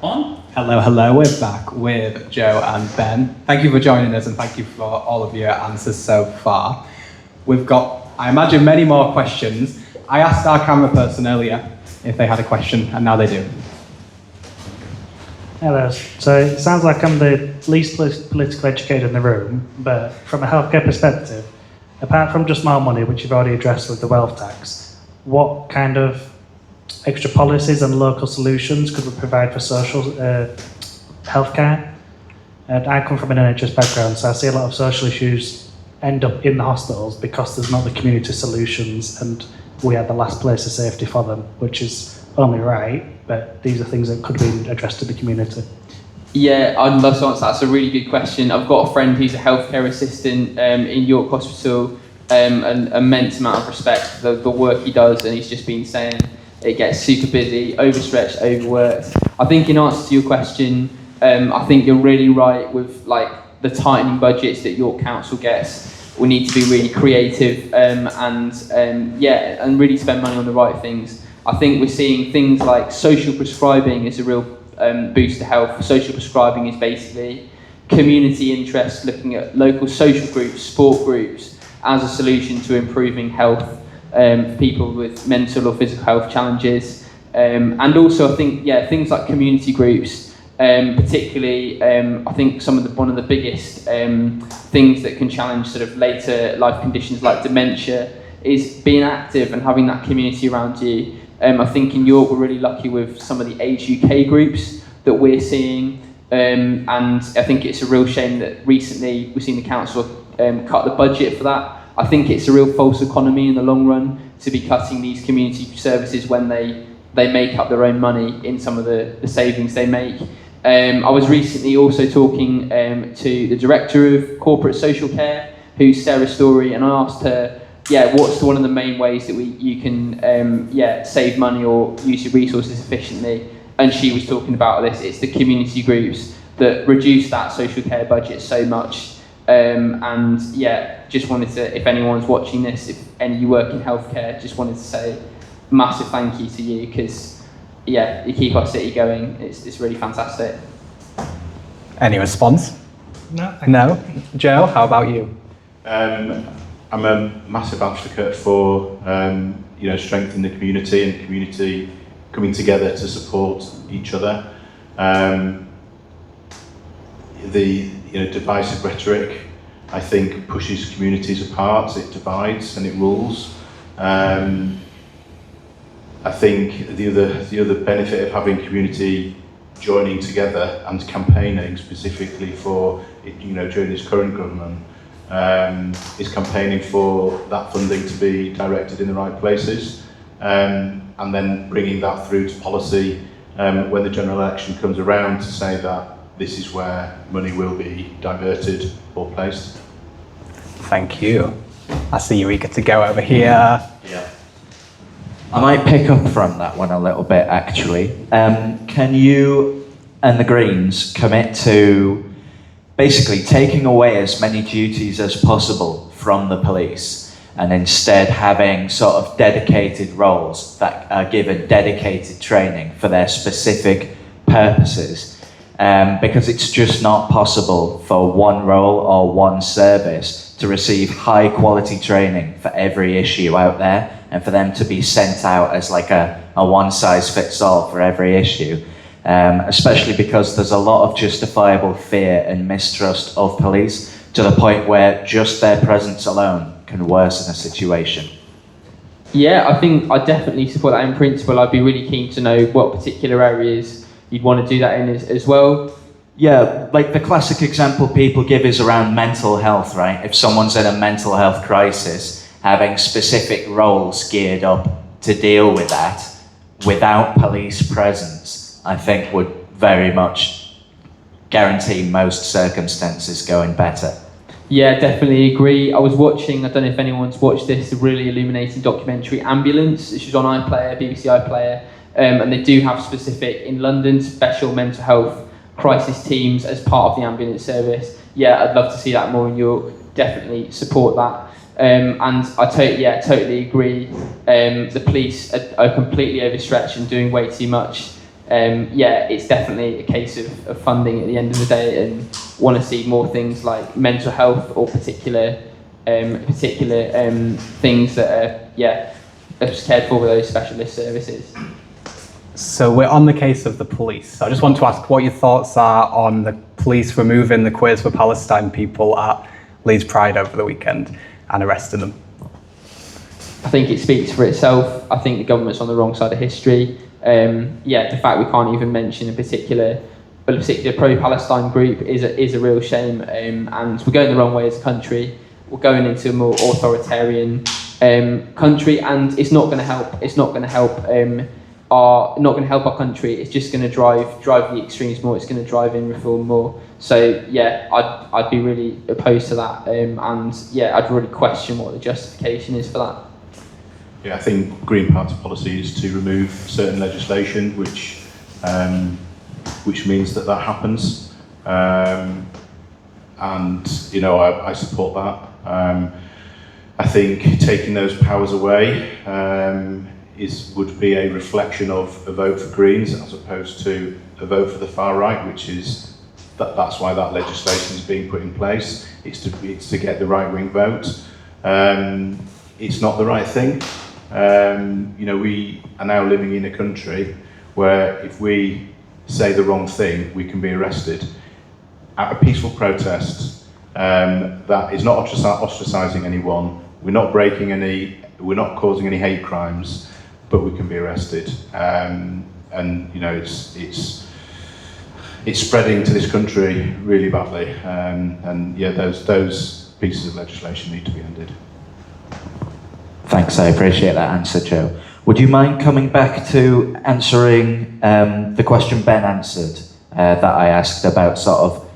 On. Hello, hello. We're back with Joe and Ben. Thank you for joining us and thank you for all of your answers so far. We've got, I imagine, many more questions. I asked our camera person earlier if they had a question, and now they do. Hello. So it sounds like I'm the least politically educated in the room, but from a healthcare perspective, apart from just more money, which you've already addressed with the wealth tax, what kind of extra policies and local solutions could we provide for social healthcare? And I come from an NHS background, so I see a lot of social issues end up in the hospitals because there's not the community solutions, and we are the last place of safety for them, which is only right, but these are things that could be addressed to the community. Yeah, I'd love to answer that. That's a really good question. I've got a friend who's a healthcare assistant in York Hospital, an immense amount of respect for the work he does, and he's just been saying it gets super busy, overstretched, overworked. I think in answer to your question, I think you're really right with like the tightening budgets that York Council gets. We need to be really creative and really spend money on the right things. I think we're seeing things like social prescribing is a real boost to health. Social prescribing is basically community interest, looking at local social groups, sport groups, as a solution to improving health for people with mental or physical health challenges. And also I think, things like community groups, particularly I think one of the biggest things that can challenge sort of later life conditions like dementia is being active and having that community around you. I think in York we're really lucky with some of the Age UK groups that we're seeing, and I think it's a real shame that recently we've seen the council cut the budget for that. I think it's a real false economy in the long run to be cutting these community services when they make up their own money in some of the savings they make. I was recently also talking to the director of corporate social care, who's Sarah Story, and I asked her, what's one of the main ways that you can save money or use your resources efficiently? And she was talking about this. It's the community groups that reduce that social care budget so much. Just wanted to, if anyone's watching this, if any of you work in healthcare, just wanted to say massive thank you to you because, you keep our city going. It's really fantastic. Any response? No. No? Joe, how about you? I'm a massive advocate for strengthening the community and community coming together to support each other. The divisive rhetoric, I think, pushes communities apart. It divides and it rules. I think the other benefit of having community joining together and campaigning specifically for during this current government is campaigning for that funding to be directed in the right places, and then bringing that through to policy when the general election comes around to say that this is where money will be diverted or placed. Thank you. I see you're eager to go over here. Yeah. I might pick up from that one a little bit, actually. Can you and the Greens commit to basically taking away as many duties as possible from the police and instead having sort of dedicated roles that are given dedicated training for their specific purposes? Because it's just not possible for one role or one service to receive high quality training for every issue out there and for them to be sent out as like a one size fits all for every issue. Especially because there's a lot of justifiable fear and mistrust of police to the point where just their presence alone can worsen a situation. Yeah, I think I definitely support that in principle. I'd be really keen to know what particular areas you'd want to do that in as well. Yeah, like the classic example people give is around mental health, right? If someone's in a mental health crisis, having specific roles geared up to deal with that without police presence, I think would very much guarantee most circumstances going better. Yeah, definitely agree. I was watching, I don't know if anyone's watched this, a really illuminating documentary, Ambulance, which is on iPlayer, BBC iPlayer, and they do have specific, in London, special mental health crisis teams as part of the ambulance service. Yeah, I'd love to see that more in York, definitely support that. And I totally agree. The police are completely overstretched and doing way too much. yeah, it's definitely a case of funding at the end of the day, and want to see more things like mental health or particular things that are just cared for with those specialist services. So we're on the case of the police. I just want to ask what your thoughts are on the police removing the Queers for Palestine people at Leeds Pride over the weekend and arresting them. I think it speaks for itself. I think the government's on the wrong side of history. The fact we can't even mention a particular pro-Palestine group is a real shame, and we're going the wrong way as a country. We're going into a more authoritarian country, and it's not going to help. It's not going to help our country. It's just going to drive the extremes more. It's going to drive in reform more. So yeah, I'd be really opposed to that, and yeah, I'd really question what the justification is for that. Yeah, I think Green Party policy is to remove certain legislation which means that happens, and I support that. I think taking those powers away would be a reflection of a vote for Greens as opposed to a vote for the far right, which is that's why that legislation is being put in place. It's to get the right wing vote. It's not the right thing. We are now living in a country where if we say the wrong thing, we can be arrested. At a peaceful protest that is not ostracising anyone, we're not causing any hate crimes, but we can be arrested. It's spreading to this country really badly. Those pieces of legislation need to be ended. Thanks, I appreciate that answer, Joe. Would you mind coming back to answering the question Ben answered that I asked about sort of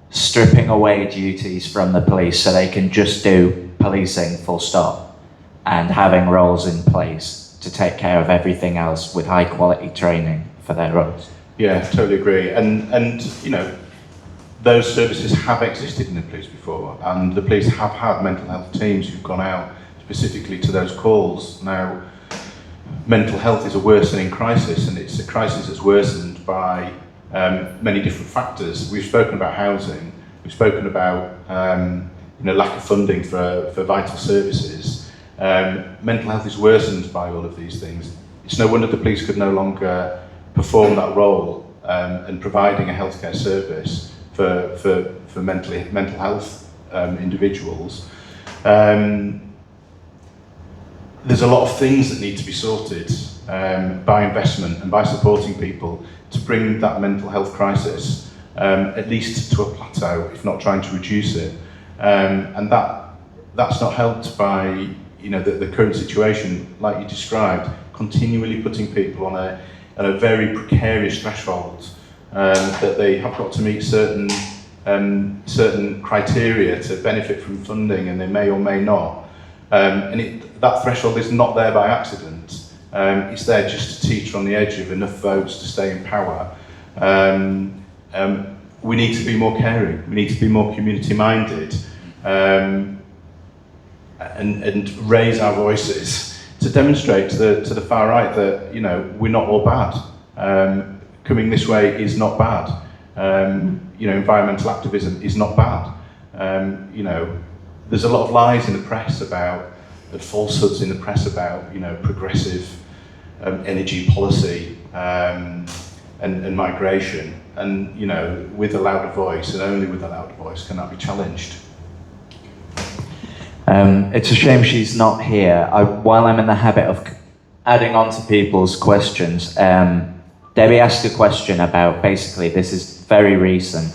stripping away duties from the police so they can just do policing full stop, and having roles in place to take care of everything else with high quality training for their roles? Yeah, totally agree. And those services have existed in the police before, and the police have had mental health teams who've gone out specifically to those calls. Now, mental health is a worsening crisis, and it's a crisis that's worsened by many different factors. We've spoken about housing, we've spoken about lack of funding for vital services. Mental health is worsened by all of these things. It's no wonder the police could no longer perform that role and providing a healthcare service for mental health individuals. There's a lot of things that need to be sorted by investment and by supporting people to bring that mental health crisis at least to a plateau, if not trying to reduce it. And that's not helped by the current situation, like you described, continually putting people on a very precarious threshold that they have got to meet certain criteria to benefit from funding, and they may or may not. That threshold is not there by accident. It's there just to teeter on the edge of enough votes to stay in power. We need to be more caring. We need to be more community-minded, and raise our voices to demonstrate to the far right that we're not all bad. Coming this way is not bad. Environmental activism is not bad. There's a lot of lies in the press and falsehoods in the press about progressive energy policy and migration. And with a louder voice, and only with a louder voice, can that be challenged. It's a shame she's not here. While I'm in the habit of adding on to people's questions, Debbie asked a question about, basically, this is very recent,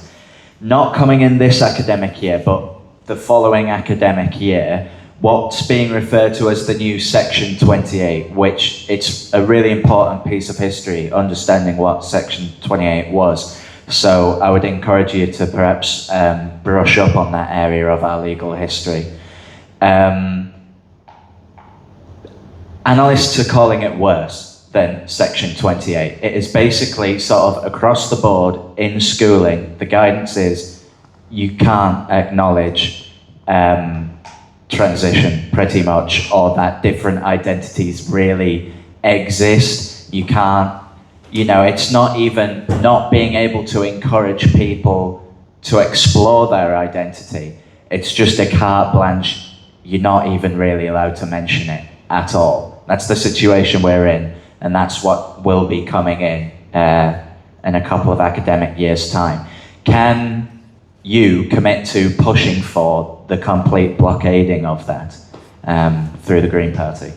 not coming in this academic year, but the following academic year, what's being referred to as the new Section 28, which it's a really important piece of history, understanding what Section 28 was. So I would encourage you to perhaps brush up on that area of our legal history. Analysts are calling it worse than Section 28. It is basically sort of across the board in schooling, the guidance is you can't acknowledge transition pretty much, or that different identities really exist. You can't You know, it's not even not being able to encourage people to explore their identity. It's just a carte blanche. You're not even really allowed to mention it at all. That's the situation we're in, and that's what will be coming in a couple of academic years' time. Can you commit to pushing for the complete blockading of that through the Green Party?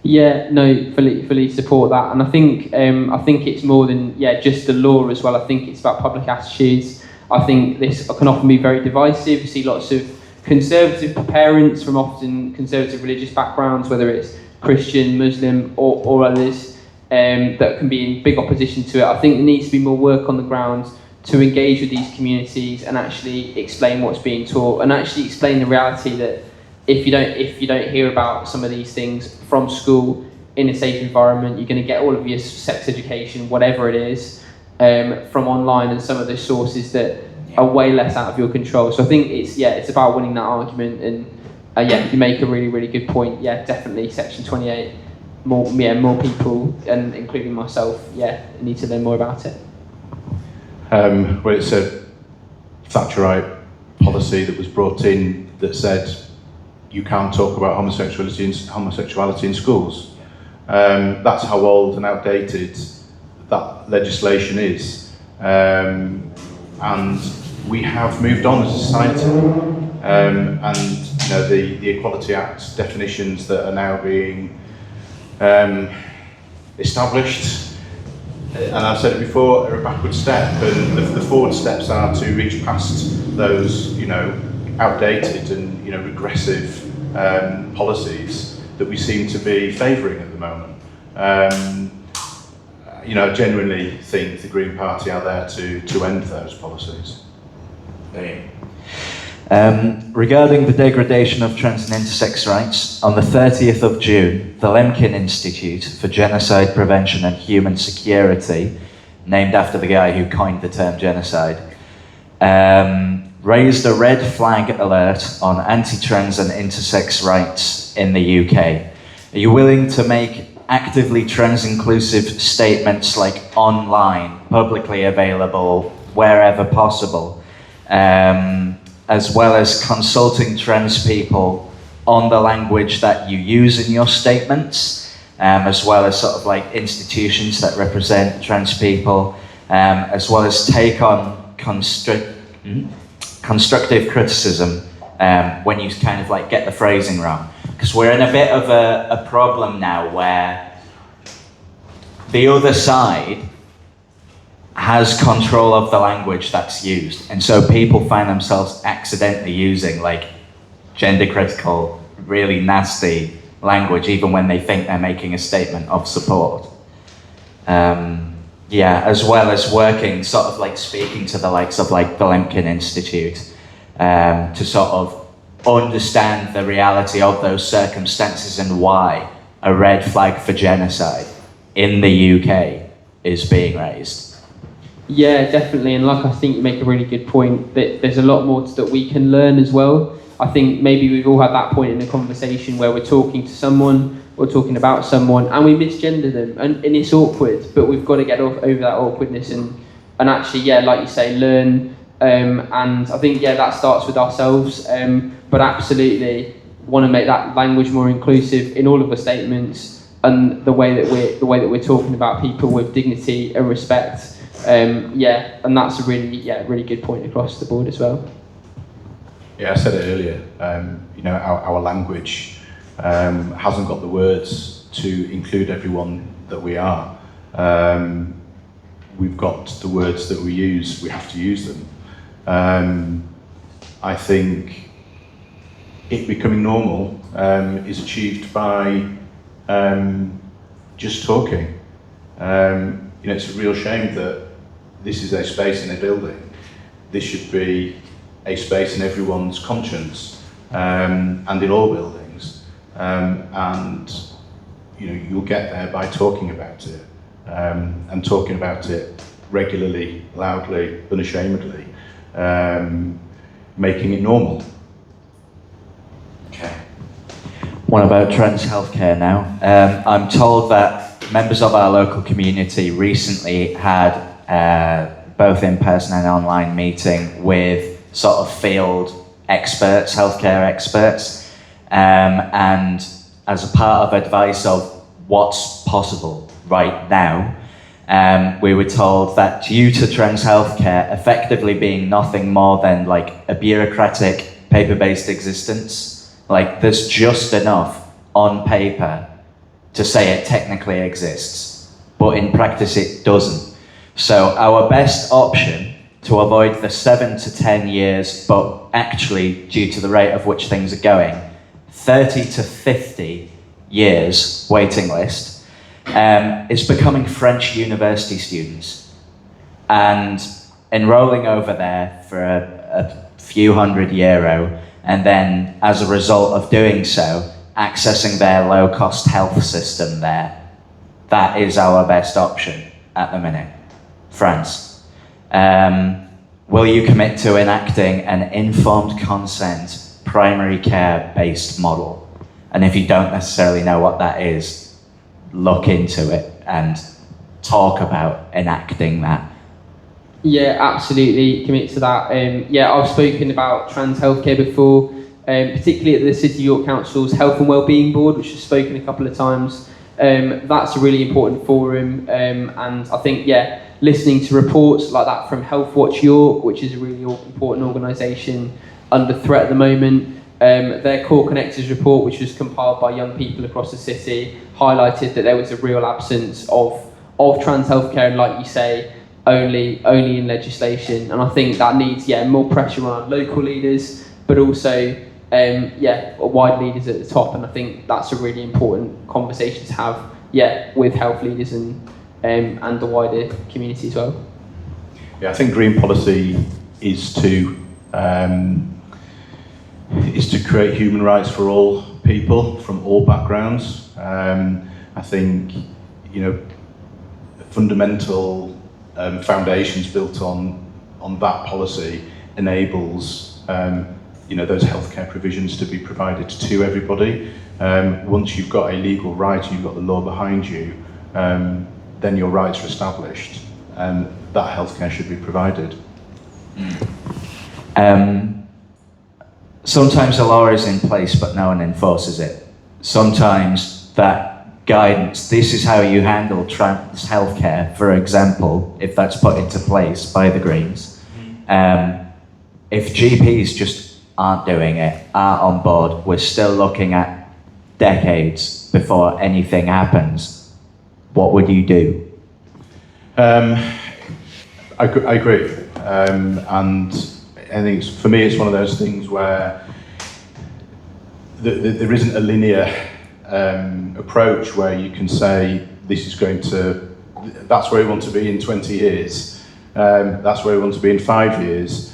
Yeah, no, fully support that, and I think it's more than just the law as well. I think it's about public attitudes. I think this can often be very divisive. You see lots of conservative parents from often conservative religious backgrounds, whether it's Christian, Muslim, or others, that can be in big opposition to it. I think there needs to be more work on the ground to engage with these communities and actually explain what's being taught, and actually explain the reality that if you don't hear about some of these things from school in a safe environment, you're going to get all of your sex education, whatever it is, from online and some of the sources that are way less out of your control. So I think it's about winning that argument, and you make a really good point. Yeah, definitely Section 28. More people, and including myself, need to learn more about it. Well, it's a Thatcherite policy that was brought in that said you can't talk about homosexuality in schools. That's how old and outdated that legislation is. And we have moved on as a society. And you know, the Equality Act definitions that are now being established, and I've said it before, are a backward step, and the forward steps are to reach past those, you know, outdated and, you know, regressive policies that we seem to be favouring at the moment. You know, I genuinely think the Green Party are there to end those policies. Regarding the degradation of trans and intersex rights, on the 30th of June, the Lemkin Institute for Genocide Prevention and Human Security, named after the guy who coined the term genocide, raised a red flag alert on anti-trans and intersex rights in the UK. Are you willing to make actively trans-inclusive statements like online, publicly available, wherever possible, as well as consulting trans people on the language that you use in your statements, as well as sort of like institutions that represent trans people, as well as take on constructive criticism when you kind of like get the phrasing wrong. Because we're in a bit of a problem now where the other side has control of the language that's used, and so people find themselves accidentally using like gender critical, really nasty language even when they think they're making a statement of support. As well as working, sort of like speaking to the likes of like the Lemkin Institute to sort of understand the reality of those circumstances and why a red flag for genocide in the UK is being raised. Yeah, definitely, and like I think you make a really good point that there's a lot more that we can learn as well. I think maybe we've all had that point in a conversation where we're talking to someone or talking about someone and we misgender them, and it's awkward, but we've got to get over that awkwardness and actually, like you say, learn. And I think that starts with ourselves, but absolutely want to make that language more inclusive in all of the statements and the way that we're talking about people with dignity and respect. And that's a really good point across the board as well. Yeah, I said it earlier. You know, our language hasn't got the words to include everyone that we are. We've got the words that we use. We have to use them. I think it becoming normal is achieved by just talking. You know, it's a real shame that this is a space in a building. This should be a space in everyone's conscience, and in all buildings. And you know, you'll get there by talking about it, and talking about it regularly, loudly, unashamedly, making it normal. Okay. What about trans healthcare now? I'm told that members of our local community recently had both in-person and online meeting with sort of field experts, healthcare experts, and as a part of advice of what's possible right now, we were told that due to trans healthcare effectively being nothing more than like a bureaucratic, paper-based existence, like there's just enough on paper to say it technically exists, but in practice it doesn't. So our best option to avoid the 7 to 10 years, but actually due to the rate of which things are going, 30 to 50 years waiting list, is becoming French university students and enrolling over there for a few €100, and then as a result of doing so, accessing their low-cost health system there. That is our best option at the minute. France. Will you commit to enacting an informed consent primary care based model? And if you don't necessarily know what that is, look into it and talk about enacting that. Yeah, absolutely commit to that. I've spoken about trans healthcare before, particularly at the City of York Council's Health and Wellbeing Board, which has spoken a couple of times. That's a really important forum, and I think, listening to reports like that from Health Watch York, which is a really important organisation under threat at the moment, their Core Connectors report, which was compiled by young people across the city, highlighted that there was a real absence of trans healthcare, and like you say, only in legislation. And I think that needs more pressure on our local leaders, but also wide leaders at the top. And I think that's a really important conversation to have with health leaders and the wider community as well. Yeah, I think green policy is to create human rights for all people from all backgrounds. I think, fundamental foundations built on that policy enables those healthcare provisions to be provided to everybody. Once you've got a legal right, you've got the law behind you, then your rights are established, and that healthcare should be provided. Sometimes the law is in place, but no one enforces it. Sometimes that guidance, this is how you handle trans healthcare, for example, if that's put into place by the Greens. If GPs just aren't doing it, aren't on board, we're still looking at decades before anything happens. What would you do? I agree. And I think for me it's one of those things where there isn't a linear approach where you can say that's where we want to be in 20 years, that's where we want to be in 5 years.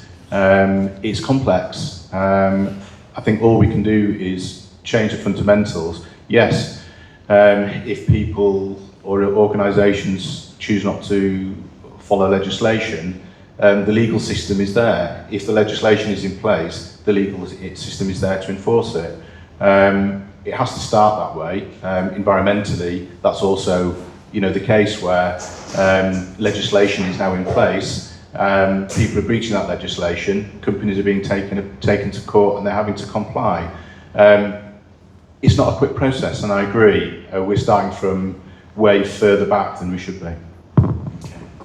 It's complex. I think all we can do is change the fundamentals. Yes, if people or organisations choose not to follow legislation, the legal system is there. If the legislation is in place, the legal system is there to enforce it. It has to start that way. Environmentally, that's also the case where legislation is now in place. People are breaching that legislation. Companies are being taken to court and they're having to comply. It's not a quick process, and I agree. We're starting from way further back than we should be.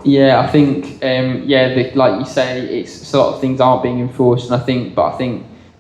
Yeah, I think, like you say, it's a lot of things aren't being enforced, and I think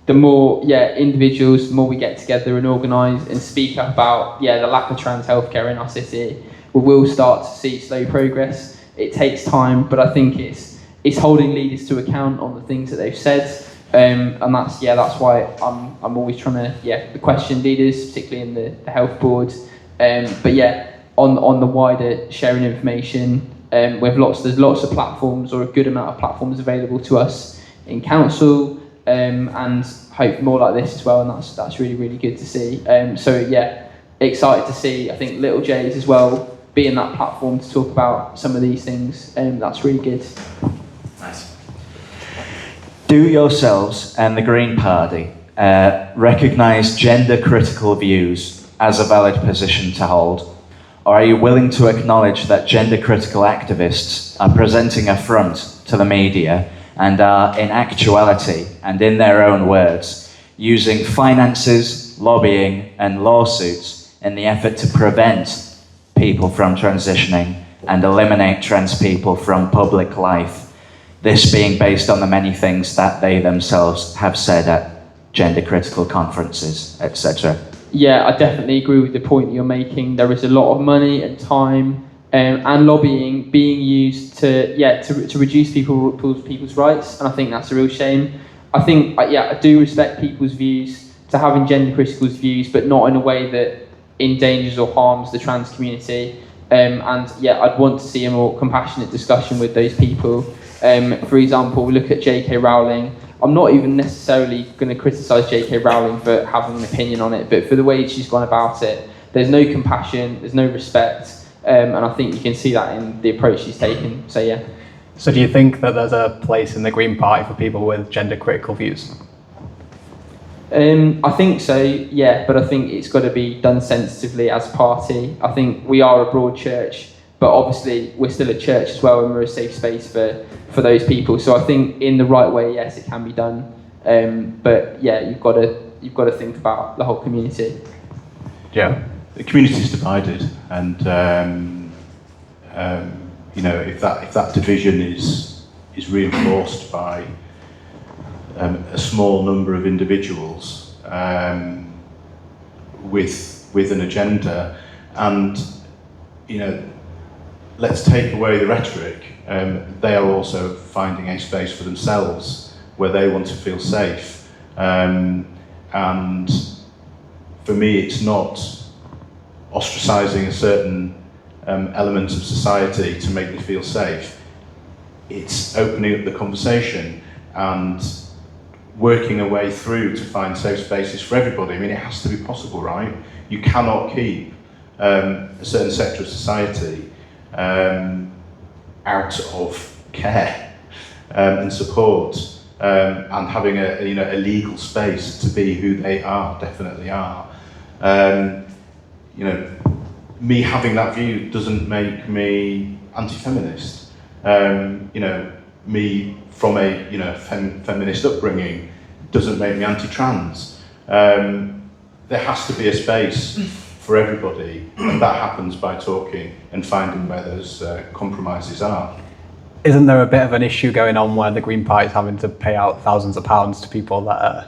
the more, individuals, the more we get together and organise and speak up about, the lack of trans healthcare in our city, we will start to see slow progress. It takes time, but I think it's holding leaders to account on the things that they've said, and that's why I'm always trying to question leaders, particularly in the health board, on the wider sharing information. There's lots of platforms, or a good amount of platforms available to us in council, and hope more like this as well, and that's really, really good to see. Excited to see, I think, Little J's as well being that platform to talk about some of these things, that's really good. Nice. Do yourselves and the Green Party recognise gender critical views as a valid position to hold? Or are you willing to acknowledge that gender critical activists are presenting a front to the media and are, in actuality and in their own words, using finances, lobbying, and lawsuits in the effort to prevent people from transitioning and eliminate trans people from public life? This being based on the many things that they themselves have said at gender critical conferences, etc. Yeah, I definitely agree with the point you're making. There is a lot of money and time and lobbying being used to reduce people's rights, and I think that's a real shame. I think I do respect people's views, to having gender critical views, but not in a way that endangers or harms the trans community. I'd want to see a more compassionate discussion with those people. For example, look at J.K. Rowling. I'm not even necessarily going to criticise J.K. Rowling for having an opinion on it, but for the way she's gone about it, there's no compassion, there's no respect, and I think you can see that in the approach she's taken. So yeah. So do you think that there's a place in the Green Party for people with gender critical views? I think so, yeah, but I think it's got to be done sensitively as a party. I think we are a broad church, but obviously we're still a church as well, and we're a safe space for those people. So I think in the right way, yes, it can be done. But yeah, you've got to think about the whole community. Yeah, the community is divided, and if that division is reinforced by a small number of individuals with an agenda, and let's take away the rhetoric. They are also finding a space for themselves where they want to feel safe. And for me, it's not ostracising a certain element of society to make me feel safe. It's opening up the conversation and working a way through to find safe spaces for everybody. I mean, it has to be possible, right? You cannot keep a certain sector of society out of care and support, and having a legal space to be who they are, definitely are. Me having that view doesn't make me anti-feminist. Me from a feminist upbringing doesn't make me anti-trans. There has to be a space for everybody, and that happens by talking and finding where those compromises are. Isn't there a bit of an issue going on where the Green Party is having to pay out thousands of pounds to people that are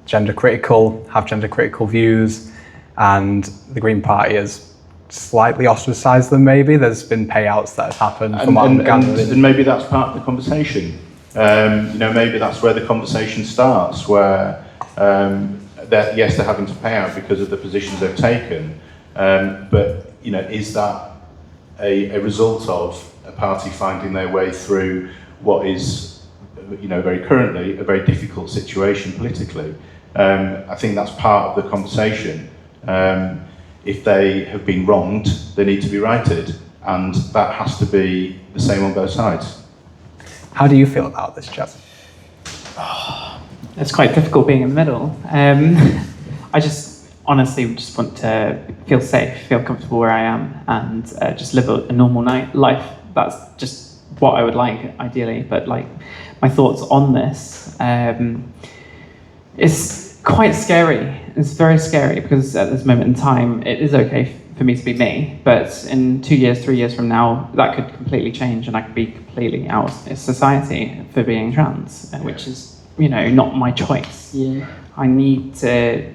gender critical, have gender critical views, and the Green Party has slightly ostracised them maybe? There's been payouts that have happened from what I'm gathering. And maybe that's part of the conversation. Maybe that's where the conversation starts, where they're having to pay out because of the positions they've taken, but is that a result of a party finding their way through what is very currently a very difficult situation politically? I think that's part of the conversation. If they have been wronged, they need to be righted, and that has to be the same on both sides. How do you feel about this, Jazz? It's quite difficult being in the middle. I just honestly just want to feel safe, feel comfortable where I am, and just live a normal life. That's just what I would like, ideally. But my thoughts on this, it's quite scary. It's very scary because at this moment in time, it is okay for me to be me. But in 2 years, 3 years from now, that could completely change, and I could be completely out of society for being trans, which is not my choice. Yeah. I need to,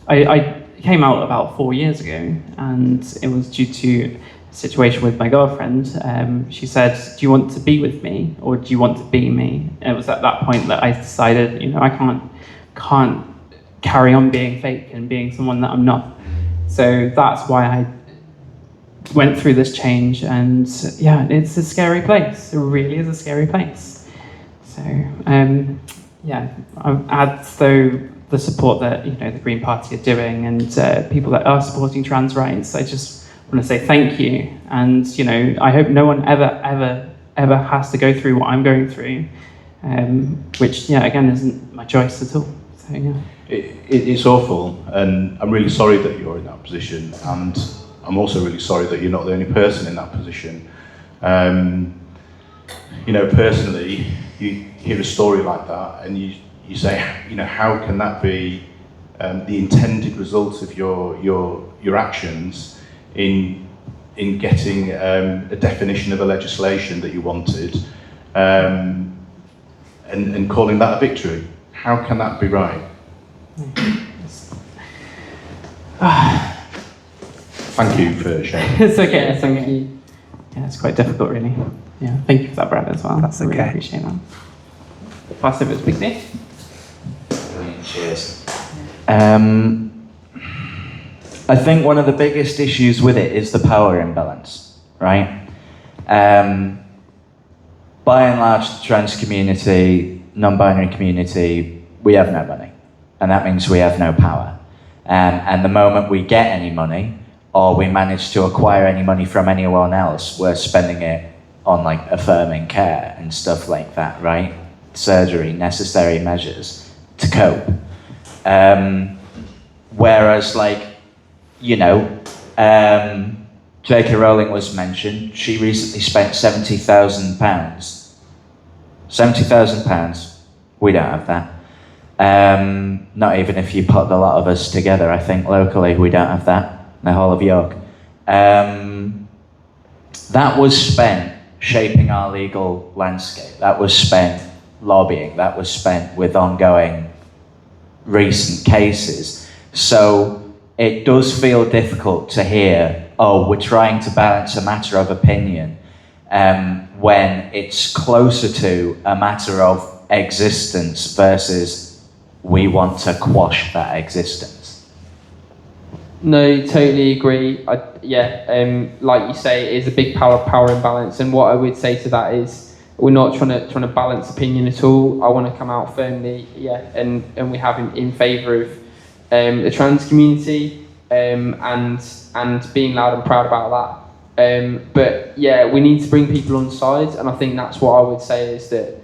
I came out about 4 years ago, and it was due to a situation with my girlfriend. She said, do you want to be with me, or do you want to be me? And it was at that point that I decided, I can't carry on being fake and being someone that I'm not. So that's why I went through this change, and it's a scary place. It really is a scary place. So I've had the support that the Green Party are doing, and people that are supporting trans rights. I just want to say thank you, and I hope no one ever has to go through what I'm going through, which again isn't my choice at all. So It's awful, and I'm really sorry that you're in that position, and I'm also really sorry that you're not the only person in that position. Personally, you hear a story like that and you say, how can that be the intended result of your actions in getting a definition of a legislation that you wanted, and calling that a victory? How can that be right? Thank you for sharing. It's okay. Thank you. Yeah, it's quite difficult, really. Yeah, thank you for that, Brad, as well. That's I really okay. appreciate that. Pass over to Big Nick. Brilliant, cheers. I think one of the biggest issues with it is the power imbalance, right? By and large, the trans community, non-binary community, we have no money, and that means we have no power. And the moment we get any money, or we manage to acquire any money from anyone else, we're spending it on like affirming care and stuff like that, right? Surgery, necessary measures to cope. Whereas J.K. Rowling was mentioned. She recently spent £70,000. £70,000. We don't have that. Not even if you put the lot of us together. I think locally we don't have that. The whole of York. That was spent shaping our legal landscape. That was spent lobbying. That was spent with ongoing recent cases. So it does feel difficult to hear, oh, we're trying to balance a matter of opinion, when it's closer to a matter of existence versus we want to quash that existence. No, totally agree. Like you say, it is a big power imbalance, and what I would say to that is we're not trying to balance opinion at all. I want to come out firmly, and we have in favour of the trans community, and being loud and proud about that. But we need to bring people on side, and I think that's what I would say is that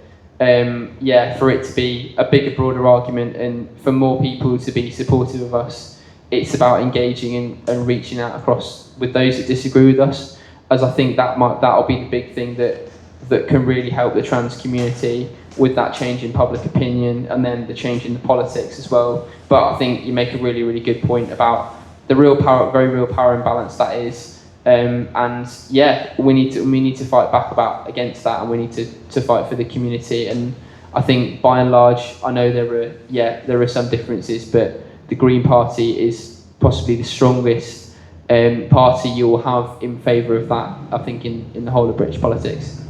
for it to be a bigger, broader argument, and for more people to be supportive of us. It's about engaging and reaching out across with those that disagree with us, as I think that'll be the big thing that can really help the trans community with that change in public opinion, and then the change in the politics as well. But I think you make a really, really good point about the very real power imbalance that is, we need to fight back against that, and we need to fight for the community. And I think by and large, I know there are some differences, but the Green Party is possibly the strongest party you will have in favour of that, I think, in the whole of British politics.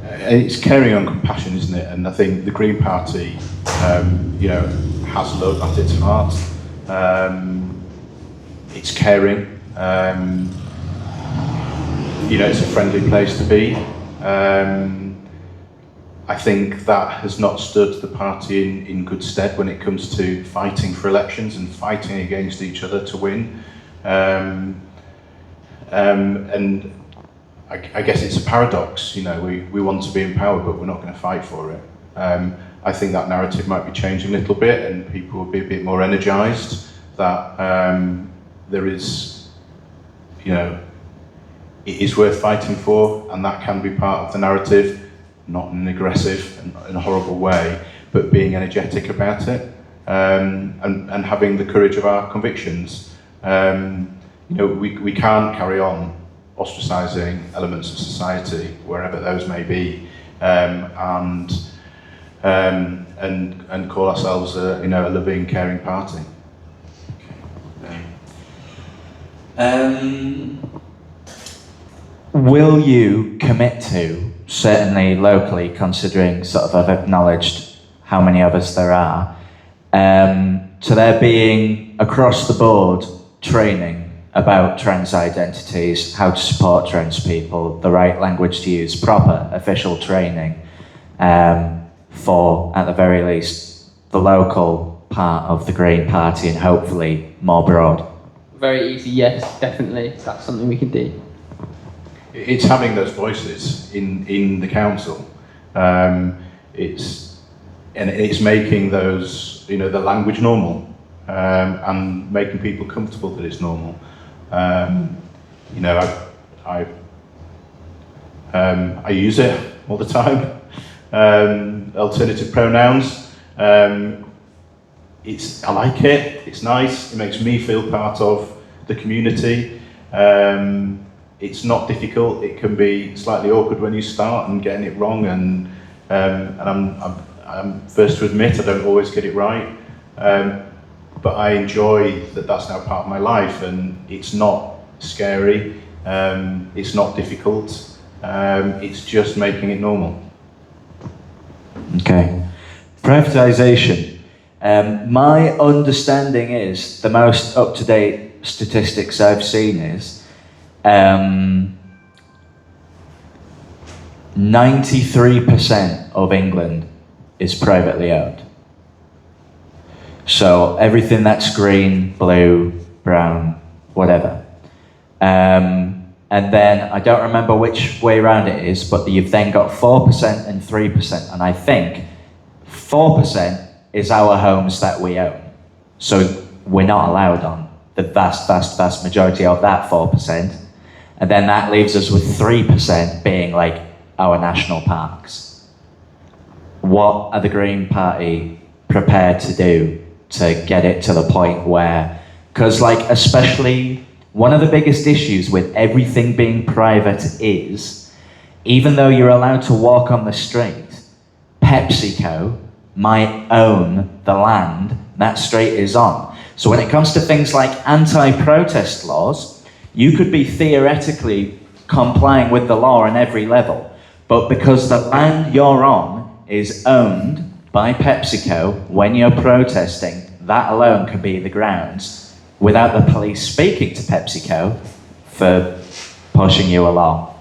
It's caring on compassion, isn't it? And I think the Green Party, has love at its heart. It's caring. It's a friendly place to be. I think that has not stood the party in good stead when it comes to fighting for elections and fighting against each other to win. And I guess it's a paradox, we want to be in power, but we're not going to fight for it. I think that narrative might be changing a little bit, and people will be a bit more energised that there is, it is worth fighting for, and that can be part of the narrative. Not in an aggressive and horrible way, but being energetic about it, and having the courage of our convictions. We can't carry on ostracising elements of society, wherever those may be, and call ourselves a loving, caring party. Will you commit to, certainly locally, considering sort of I've acknowledged how many of us there are, to there being across the board training about trans identities, how to support trans people, the right language to use, proper official training for, at the very least, the local part of the Green Party, and hopefully more broad? Very easy, yes, definitely. That's something we can do. It's having those voices in the council. It's making those, the language normal, and making people comfortable that it's normal. You know, I use it all the time. Alternative pronouns. I like it. It's nice. It makes me feel part of the community. It's not difficult. It can be slightly awkward when you start and getting it wrong, and I'm first to admit I don't always get it right. But I enjoy that that's now part of my life, and it's not scary. It's not difficult. It's just making it normal. Okay. Privatisation. My understanding is, the most up-to-date statistics I've seen is 93% of England is privately owned. So everything that's green, blue, brown, whatever. And then, I don't remember which way around it is, but you've then got 4% and 3%. And I think 4% is our homes that we own. So we're not allowed on the vast, vast, vast majority of that 4%. And then that leaves us with 3% being like our national parks. What are the Green Party prepared to do to get it to the point where, because like especially one of the biggest issues with everything being private is, even though you're allowed to walk on the street, PepsiCo might own the land that street is on. So when it comes to things like anti-protest laws, you could be theoretically complying with the law on every level, but because the land you're on is owned by PepsiCo when you're protesting, that alone could be the grounds, without the police speaking to PepsiCo, for pushing you along.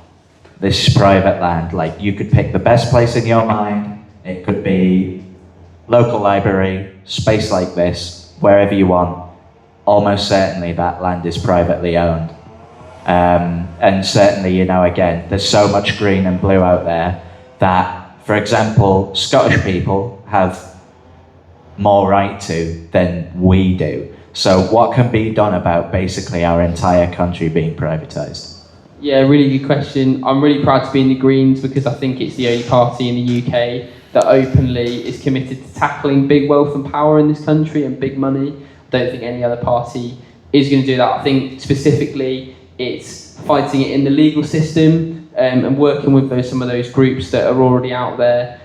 This is private land. Like, you could pick the best place in your mind. It could be local library, space like this, wherever you want. Almost certainly that land is privately owned. And certainly, you know, again, there's so much green and blue out there that, for example, Scottish people have more right to than we do. So what can be done about basically our entire country being privatised? Yeah, really good question. I'm really proud to be in the Greens because I think it's the only party in the UK that openly is committed to tackling big wealth and power in this country and big money. I don't think any other party is going to do that. I think specifically it's fighting it in the legal system and working with some of those groups that are already out there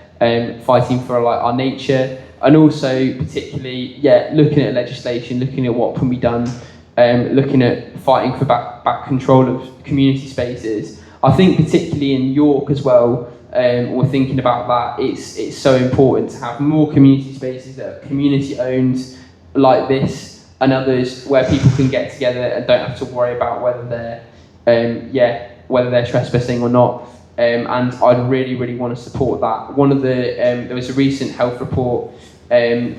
fighting for like our nature. And also, particularly, looking at legislation, looking at what can be done, looking at fighting for back control of community spaces. I think particularly in York as well, we're thinking about that. It's so important to have more community spaces that are community owned like this, and others where people can get together and don't have to worry about whether they're trespassing or not. And I'd really, really want to support that. One of the there was a recent health report I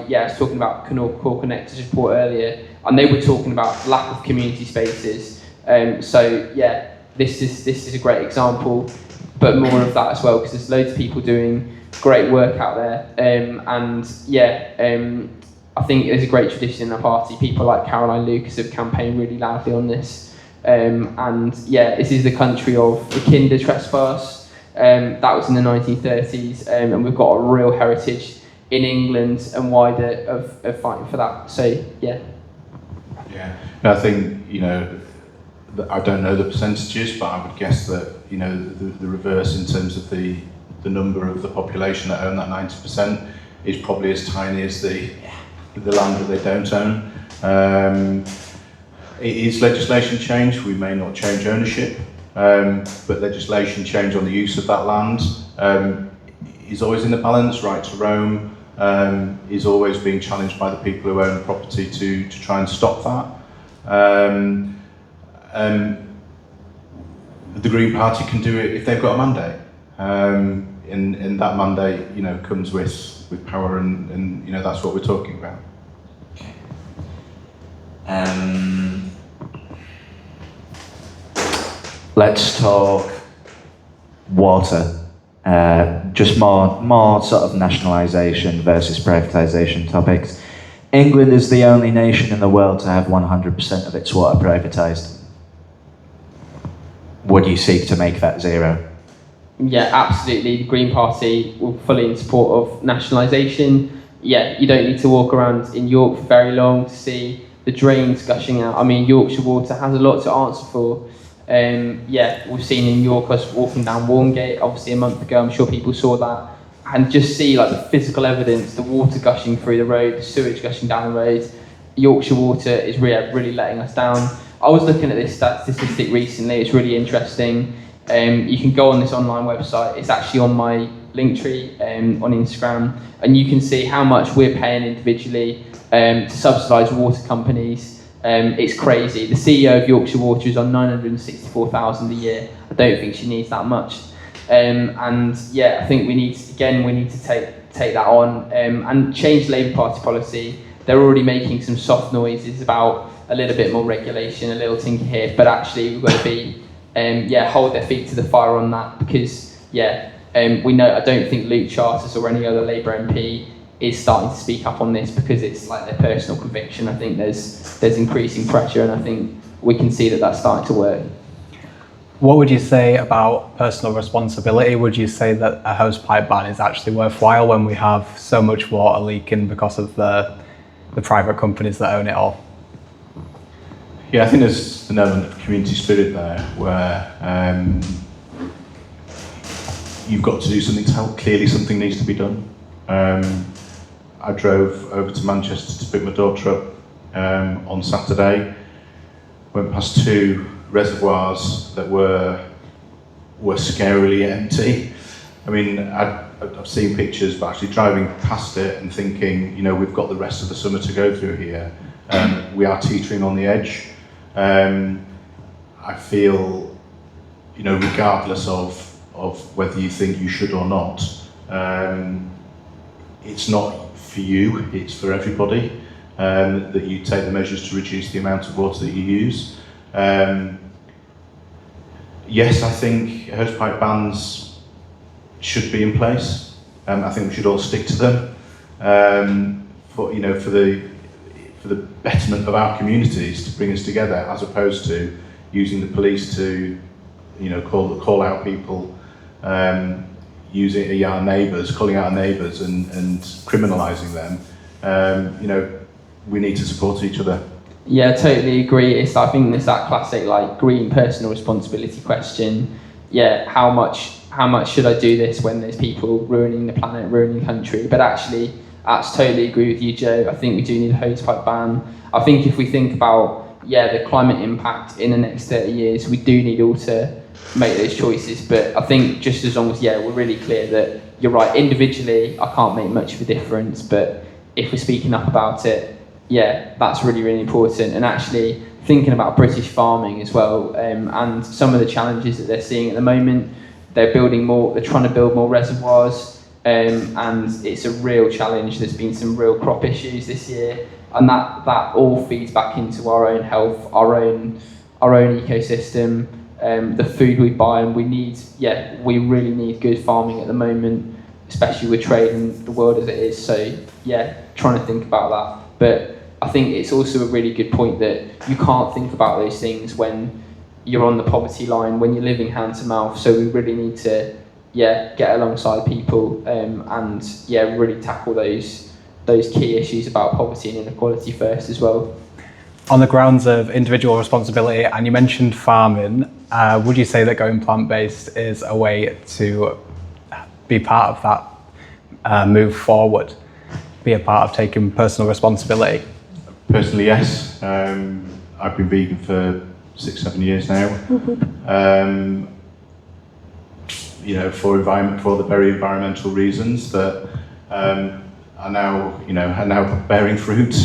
was talking about Core Connectors report earlier, and they were talking about lack of community spaces. This is a great example, but more of that as well, because there's loads of people doing great work out there. I think there's a great tradition in our party. People like Caroline Lucas have campaigned really loudly on this. This is the country of the kinder trespass. That was in the 1930s, and we've got a real heritage in England and wider of fighting for that. So, yeah. Yeah, I think, you know, I don't know the percentages, but I would guess that, you know, the reverse in terms of the number of the population that own that 90% is probably as tiny as the land that they don't own. It is legislation change. We may not change ownership, but legislation change on the use of that land is always in the balance. Right to roam is always being challenged by the people who own the property to try and stop that. The Green Party can do it if they've got a mandate, and that mandate, you know, comes with power, and you know, that's what we're talking about. Let's talk water. Just more sort of nationalisation versus privatisation topics. England is the only nation in the world to have 100% of its water privatised. Would you seek to make that zero? Yeah, absolutely. The Green Party will fully in support of nationalisation. Yeah, you don't need to walk around in York for very long to see the drains gushing out. I mean, Yorkshire Water has a lot to answer for. Yeah, we've seen in York us walking down Warngate, obviously a month ago, I'm sure people saw that, and just see like the physical evidence, the water gushing through the road, the sewage gushing down the road. Yorkshire Water is really letting us down. I was looking at this statistic recently, it's really interesting. You can go on this online website, it's actually on my link tree on Instagram, and you can see how much we're paying individually to subsidise water companies. It's crazy. The CEO of Yorkshire Water is on 964,000 a year. I don't think she needs that much. And yeah, I think we need to take that on and change Labour Party policy. They're already making some soft noises about a little bit more regulation, a little tinker here, but actually we've got to be hold their feet to the fire on that, because we know, I don't think Luke Charters or any other Labour MP is starting to speak up on this because it's like their personal conviction. I think there's increasing pressure, and I think we can see that that's starting to work. What would you say about personal responsibility? Would you say that a hosepipe ban is actually worthwhile when we have so much water leaking because of the private companies that own it all? Yeah, I think there's an element of community spirit there where you've got to do something to help. Clearly something needs to be done. I drove over to Manchester to pick my daughter up on Saturday, went past two reservoirs that were scarily empty. I mean, I've seen pictures, but actually driving past it and thinking, we've got the rest of the summer to go through here. We are teetering on the edge. I feel, regardless of whether you think you should or not, it's not for you, it's for everybody, that you take the measures to reduce the amount of water that you use. Yes, I think hosepipe bans should be in place. I think we should all stick to them for the betterment of our communities, to bring us together, as opposed to using the police to, call out people, using our neighbours, calling out our neighbours and criminalising them. We need to support each other. Yeah, I totally agree. I think there's that classic green personal responsibility question. Yeah, how much should I do this when there's people ruining the planet, ruining the country? But actually, I totally agree with you, Joe. I think we do need a hosepipe ban. I think if we think about the climate impact in the next 30 years, we do need all to make those choices. But I think just as long as we're really clear that you're right, individually I can't make much of a difference, but if we're speaking up about it, that's really, really important. And actually thinking about British farming as well, and some of the challenges that they're seeing at the moment. They're trying to build more reservoirs, and it's a real challenge. There's been some real crop issues this year, and that all feeds back into our own health, our own ecosystem, the food we buy, and we really need good farming at the moment, especially with trade in the world as it is. So trying to think about that. But I think it's also a really good point that you can't think about those things when you're on the poverty line, when you're living hand to mouth. So we really need to get alongside people and really tackle those key issues about poverty and inequality first as well. On the grounds of individual responsibility, and you mentioned farming, would you say that going plant-based is a way to be part of that move forward, be a part of taking personal responsibility? Personally, yes. I've been vegan for 6-7 years now. For the very environmental reasons that are now bearing fruit.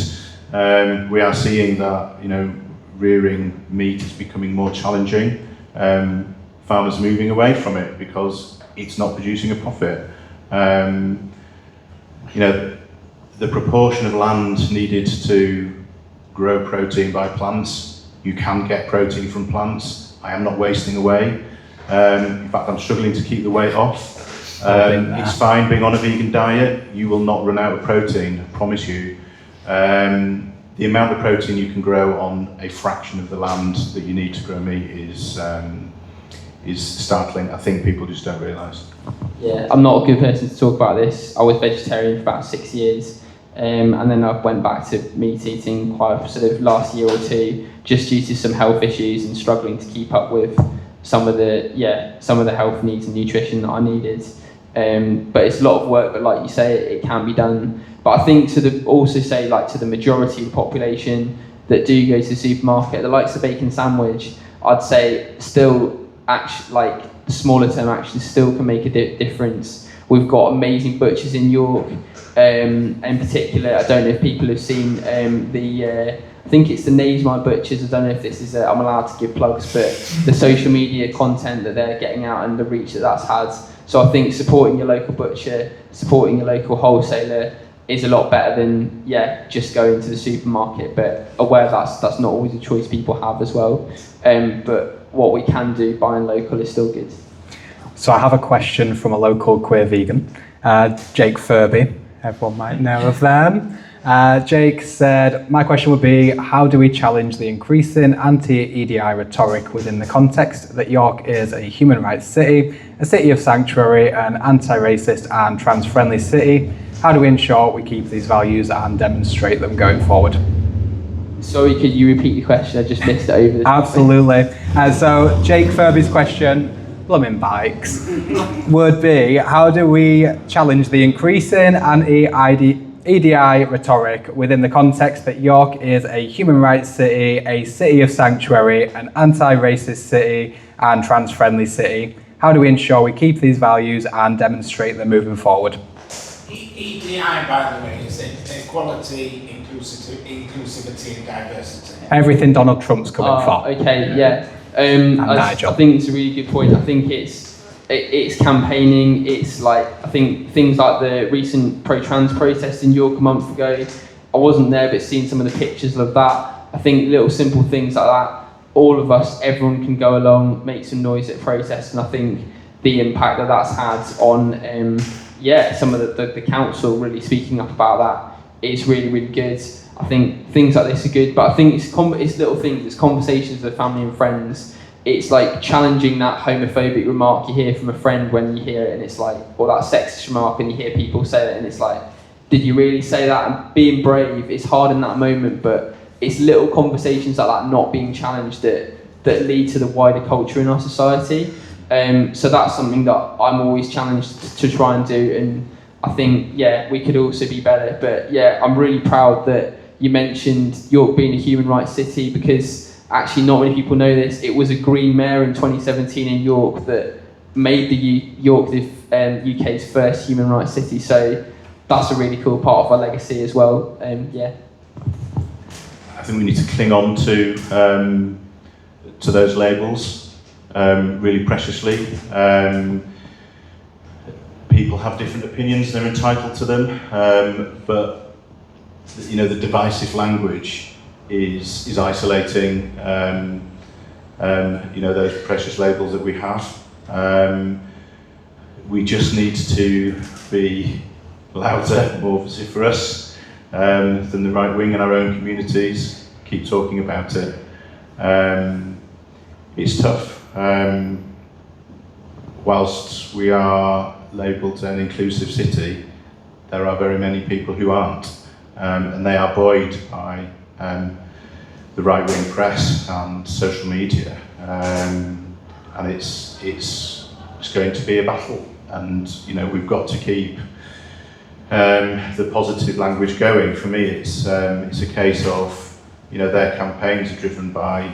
We are seeing that rearing meat is becoming more challenging. Farmers moving away from it because it's not producing a profit. The proportion of land needed to grow protein by plants, you can get protein from plants. I am not wasting away. In fact, I'm struggling to keep the weight off. It's fine being on a vegan diet. You will not run out of protein, I promise you. The amount of protein you can grow on a fraction of the land that you need to grow meat is startling. I think people just don't realise. Yeah, I'm not a good person to talk about this. I was vegetarian for about 6 years, and then I went back to meat eating quite sort of last year or two, just due to some health issues and struggling to keep up with some of the health needs and nutrition that I needed. But it's a lot of work, but like you say, it can be done. But I think to the majority of the population that do go to the supermarket, the likes of bacon sandwich, I'd say still actually, like the smaller term actually still can make a difference. We've got amazing butchers in York. In particular, I don't know if people have seen I think it's the Nasson butchers. I don't know if this is I'm allowed to give plugs, but the social media content that they're getting out and the reach that that's had. So I think supporting your local butcher, supporting your local wholesaler is a lot better than just going to the supermarket. But aware that's not always a choice people have as well. But what we can do, buying local, is still good. So I have a question from a local queer vegan, Jake Furby. Everyone might know of them. Jake said, my question would be, how do we challenge the increasing anti-EDI rhetoric within the context that York is a human rights city, a city of sanctuary, an anti-racist and trans-friendly city? How do we ensure we keep these values and demonstrate them going forward? Sorry, could you repeat your question? I just missed it over the Absolutely. So Jake Furby's question, blooming bikes, would be, how do we challenge the increasing anti-EDI rhetoric within the context that York is a human rights city, a city of sanctuary, an anti-racist city and trans-friendly city? How do we ensure we keep these values and demonstrate them moving forward? EDI, by the way, is equality, inclusivity and diversity. Everything Donald Trump's coming for. Okay, yeah. I think it's a really good point. I think it's campaigning. It's like, I think things like the recent pro-trans protest in York a month ago, I wasn't there, but seeing some of the pictures of that, I think little simple things like that, all of us, everyone can go along, make some noise at protests, and I think the impact that that's had on some of the council really speaking up about that is really, really good. I think things like this are good, but I think it's little things, it's conversations with family and friends. It's like challenging that homophobic remark you hear from a friend when you hear it, and it's like, or that sexist remark, and you hear people say it, and it's like, did you really say that? And being brave, it's hard in that moment, but it's little conversations like that not being challenged that lead to the wider culture in our society. So that's something that I'm always challenged to try and do, and I think, we could also be better. But I'm really proud that you mentioned York being a human rights city, because actually not many people know this. It was a Green mayor in 2017 in York that made York the UK's first human rights city. So that's a really cool part of our legacy as well. I think we need to cling on to those labels really preciously. People have different opinions, they're entitled to them, but the divisive language is isolating those precious labels that we have. We just need to be louder, more vociferous than the right wing in our own communities. Keep talking about it. It's tough. Whilst we are labelled an inclusive city, there are very many people who aren't, and they are buoyed by the right-wing press and social media, and it's going to be a battle, and we've got to keep the positive language going. For me, it's a case of their campaigns are driven by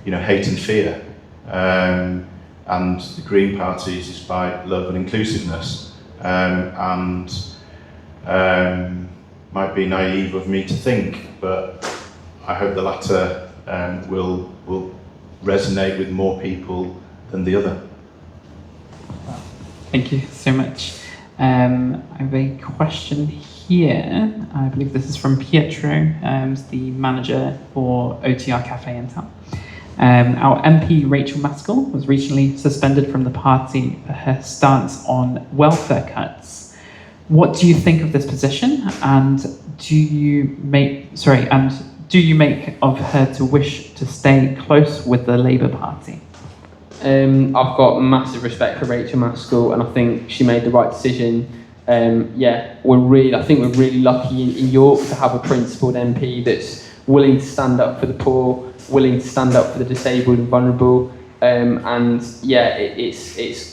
hate and fear, and the Green Party's is by love and inclusiveness, and might be naive of me to think, but I hope the latter will resonate with more people than the other. Thank you so much. I have a question here. I believe this is from Pietro, who's the manager for OTR Cafe in town. Our MP Rachel Maskell was recently suspended from the party for her stance on welfare cuts. What do you think of this position, and do you make of her to wish to stay close with the Labour Party? I've got massive respect for Rachel Maskell, and I think she made the right decision. I think we're really lucky in York to have a principled MP that's willing to stand up for the poor, willing to stand up for the disabled and vulnerable. It's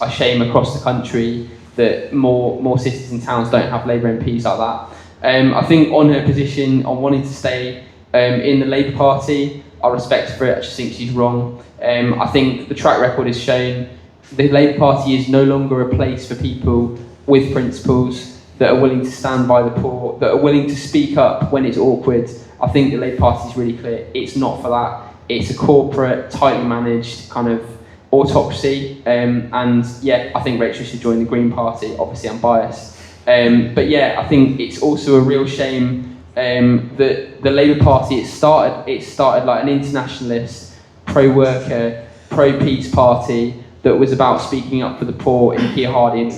a shame across the country that more cities and towns don't have Labour MPs like that. I think on her position, on wanting to stay in the Labour Party, I respect her for it. I just think she's wrong. I think the track record has shown the Labour Party is no longer a place for people with principles that are willing to stand by the poor, that are willing to speak up when it's awkward. I think the Labour Party is really clear. It's not for that. It's a corporate, tightly managed kind of autocracy. I think Rachel should join the Green Party. Obviously, I'm biased. I think it's also a real shame that the Labour Party, it started like an internationalist, pro-worker, pro-peace party that was about speaking up for the poor in Keir Hardie, and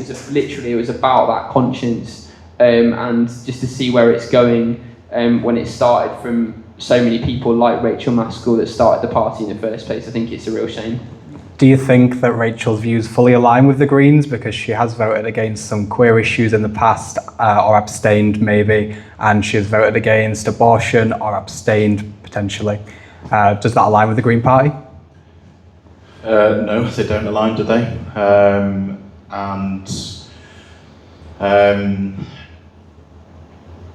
it was about that conscience, and just to see where it's going when it started from so many people like Rachel Maskell that started the party in the first place. I think it's a real shame. Do you think that Rachel's views fully align with the Greens, because she has voted against some queer issues in the past, or abstained maybe, and she has voted against abortion or abstained potentially? Does that align with the Green Party? No, they don't align, do they?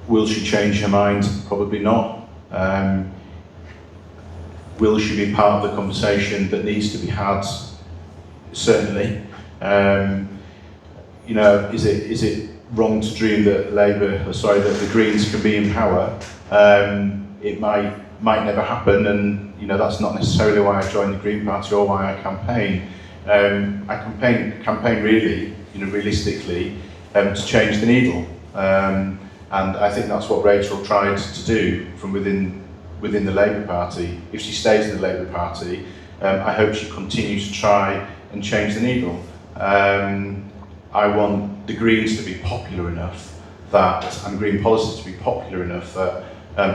Will she change her mind? Probably not. Will she be part of the conversation that needs to be had? Certainly. Is it wrong to dream that that the Greens can be in power? It might never happen, and that's not necessarily why I joined the Green Party or why I campaign. I campaign really, realistically, to change the needle, and I think that's what Rachel tried to do from within the Labour Party. If she stays in the Labour Party, I hope she continues to try and change the needle. I want the Greens to be popular enough and Green policy to be popular enough that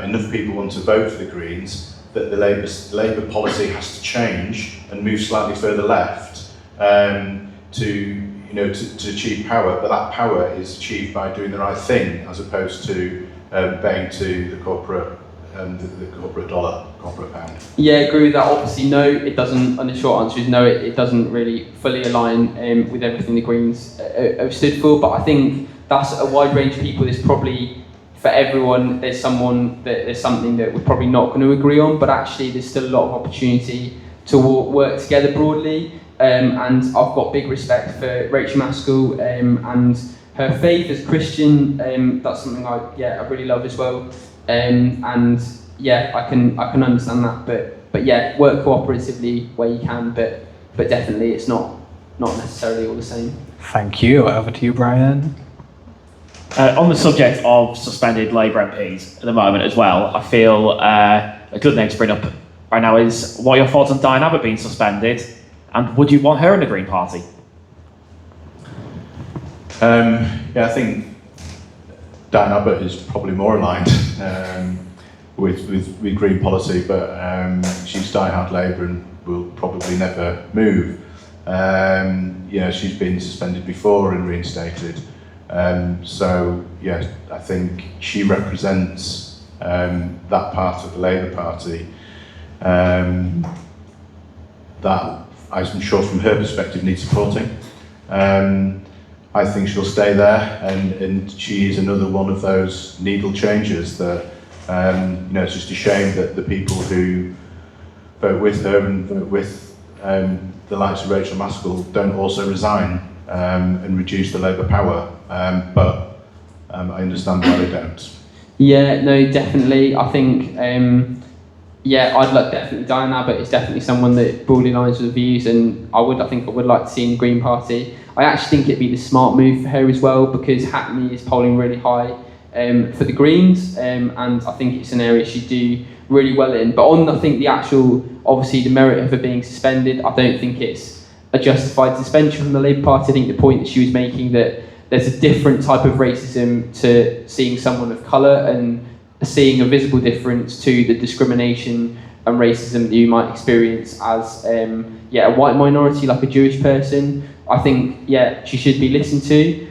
enough people want to vote for the Greens, that the Labour policy has to change and move slightly further left to achieve power. But that power is achieved by doing the right thing, as opposed to obeying to the corporate dollar, corporate pound. Yeah, I agree with that. Obviously, no, it doesn't. And the short answer is no, it doesn't really fully align with everything the Greens have stood for. But I think that's a wide range of people. There's probably, for everyone, there's something that we're probably not going to agree on. But actually, there's still a lot of opportunity to work together broadly. And I've got big respect for Rachel Maskell and her faith as Christian. That's something I really love as well. I can understand that, but work cooperatively where you can, but definitely it's not necessarily all the same. Thank you. Over to you, Brian. On the subject of suspended Labour MPs at the moment as well, I feel a good name to bring up right now is, what are your thoughts on Diane Abbott being suspended, and would you want her in the Green Party? I think Diane Abbott is probably more aligned with Green policy, but she's die-hard Labour and will probably never move. She's been suspended before and reinstated. I think she represents that part of the Labour Party that I'm sure from her perspective needs supporting. I think she'll stay there, and she is another one of those needle changers that, it's just a shame that the people who vote with her and vote with the likes of Rachel Maskell don't also resign and reduce the Labour power, but I understand why they don't. Yeah, no, definitely. I think, I'd like definitely Diane Abbott is definitely someone that broadly aligns with the views, and I would like to see in the Green Party. I actually think it'd be the smart move for her as well, because Hackney is polling really high for the Greens, and I think it's an area she'd do really well in. But on, I think obviously the merit of her being suspended, I don't think it's a justified suspension from the Labour Party. I think the point that she was making that there's a different type of racism to seeing someone of colour and seeing a visible difference to the discrimination and racism that you might experience as a white minority, like a Jewish person. I think, she should be listened to.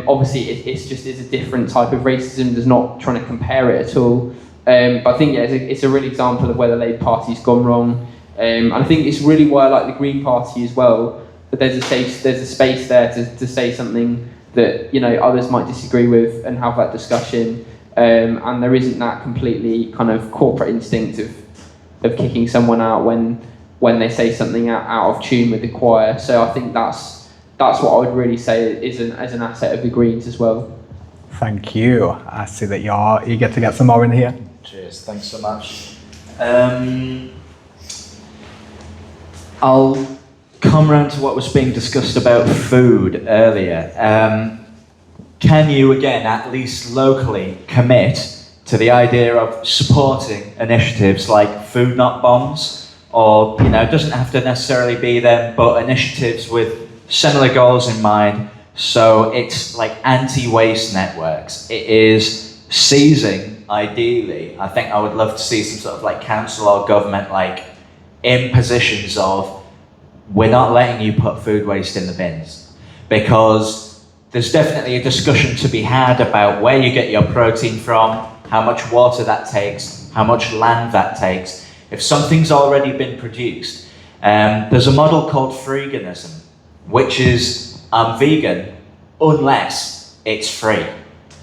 Obviously, it's just a different type of racism. There's not trying to compare it at all. But I think it's a real example of where the Labour Party's gone wrong. And I think it's really why I like the Green Party as well. But there's a space there to say something that others might disagree with and have that discussion. And there isn't that completely kind of corporate instinct of kicking someone out when they say something out of tune with the choir. So I think that's what I would really say is as an asset of the Greens as well. Thank you. I see that you're eager to get some more in here. Cheers, thanks so much. I'll come round to what was being discussed about food earlier. Can you, again, at least locally, commit to the idea of supporting initiatives like Food Not Bombs, or, it doesn't have to necessarily be them, but initiatives with similar goals in mind? So it's like anti-waste networks. It is seizing, ideally, I think I would love to see some sort of like council or government like in positions of, we're not letting you put food waste in the bins, because there's definitely a discussion to be had about where you get your protein from, how much water that takes, how much land that takes. If something's already been produced, there's a model called freeganism, which is I'm vegan unless it's free,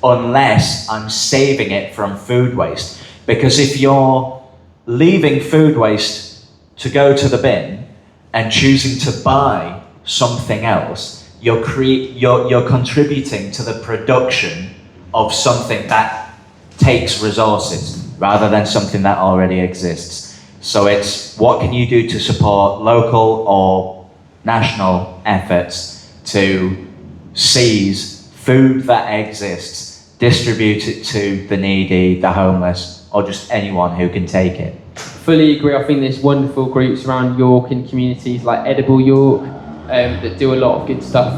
unless I'm saving it from food waste. Because if you're leaving food waste to go to the bin and choosing to buy something else, you're contributing to the production of something that takes resources rather than something that already exists. So it's what can you do to support local or national efforts to seize food that exists, distribute it to the needy, the homeless, or just anyone who can take it. Fully agree. I think there's wonderful groups around York and communities like Edible York that do a lot of good stuff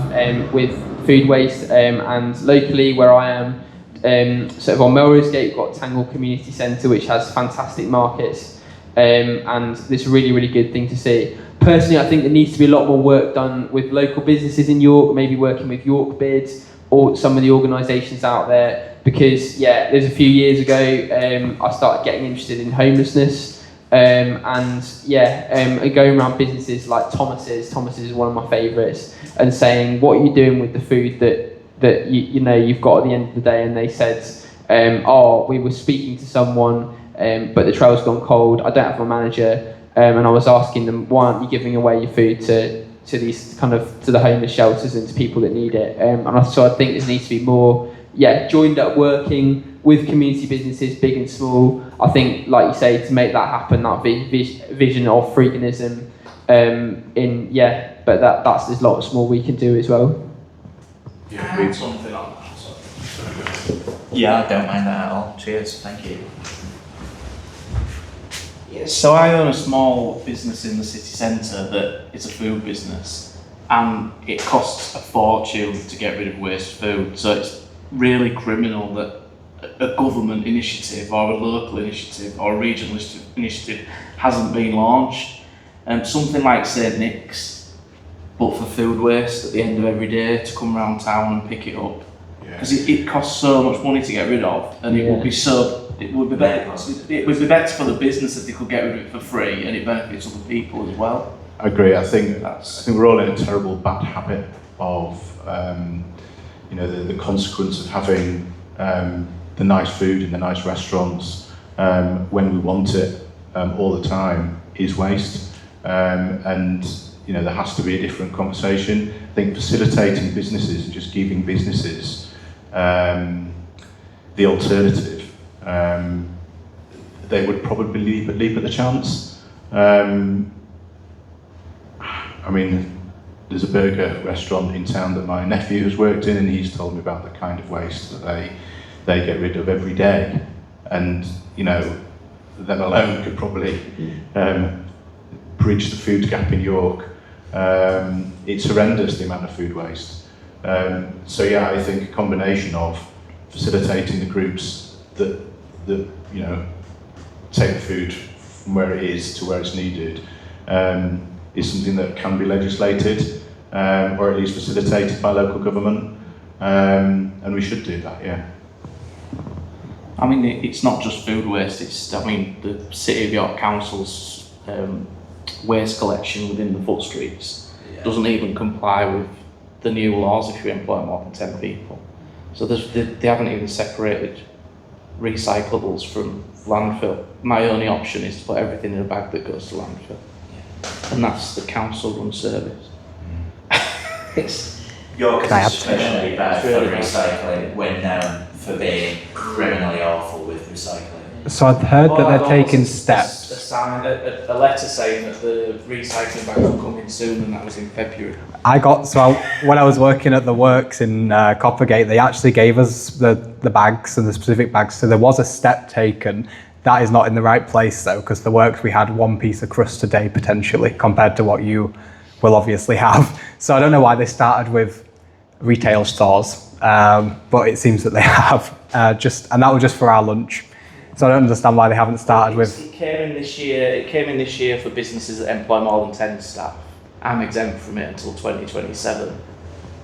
with food waste. And locally, where I am, sort of on Melrose Gate, we've got Tangle Community Centre, which has fantastic markets. And it's a really, really good thing to see. Personally, I think there needs to be a lot more work done with local businesses in York, maybe working with York Bids or some of the organisations out there, because there's a few years ago I started getting interested in homelessness and going around businesses like Thomas's is one of my favourites, and saying, what are you doing with the food that you've got at the end of the day? And they said, we were speaking to someone but the trail's gone cold, I don't have my manager, and I was asking them, why aren't you giving away your food to these to the homeless shelters and to people that need it? So I think there needs to be more, joined up working with community businesses, big and small. I think, like you say, to make that happen, that vision of freeganism, but there's lots more we can do as well. Read something on that. Yeah, I don't mind that at all. Cheers, thank you. So I own a small business in the city centre that is a food business, and it costs a fortune to get rid of waste food. So it's really criminal that a government initiative or a local initiative or a regional initiative hasn't been launched. Something like St Nick's, but for food waste at the end of every day, to come around town and pick it up. Because it costs so much money to get rid of, and it would be better for the business if they could get rid of it for free, and it benefits other people as well. I agree. I think we're all in a terrible bad habit of the consequence of having the nice food in the nice restaurants when we want it all the time is waste, and there has to be a different conversation. I think facilitating businesses and just giving businesses the alternative, they would probably leap at the chance. There's a burger restaurant in town that my nephew has worked in, and he's told me about the kind of waste that they get rid of every day. And, them alone could probably bridge the food gap in York. It's horrendous, the amount of food waste. So yeah, I think a combination of facilitating the groups that you know take the food from where it is to where it's needed is something that can be legislated or at least facilitated by local government, and we should do that. Yeah. I mean, it's not just food waste. I mean, the City of York Council's waste collection within the foot streets doesn't even comply with the new laws if you employ more than 10 people. So they haven't even separated recyclables from landfill. My only option is to put everything in a bag that goes to landfill, and that's the council-run service. York is Can I add- especially bad It's really for bad. recycling. We're known for being criminally awful with recycling. So I've heard that they're taking A steps. sign, a letter saying that the recycling bags will come in soon, and that was in February. When I was working at the works in Coppergate, they actually gave us the bags and the specific bags. So there was a step taken. That is not in the right place though, because the works we had one piece of crust a day potentially, compared to what you will obviously have. So I don't know why they started with retail stores, but it seems that they have and that was just for our lunch. So I don't understand why they haven't started with. It came in this year for businesses that employ more than 10 staff. I'm exempt from it until 2027.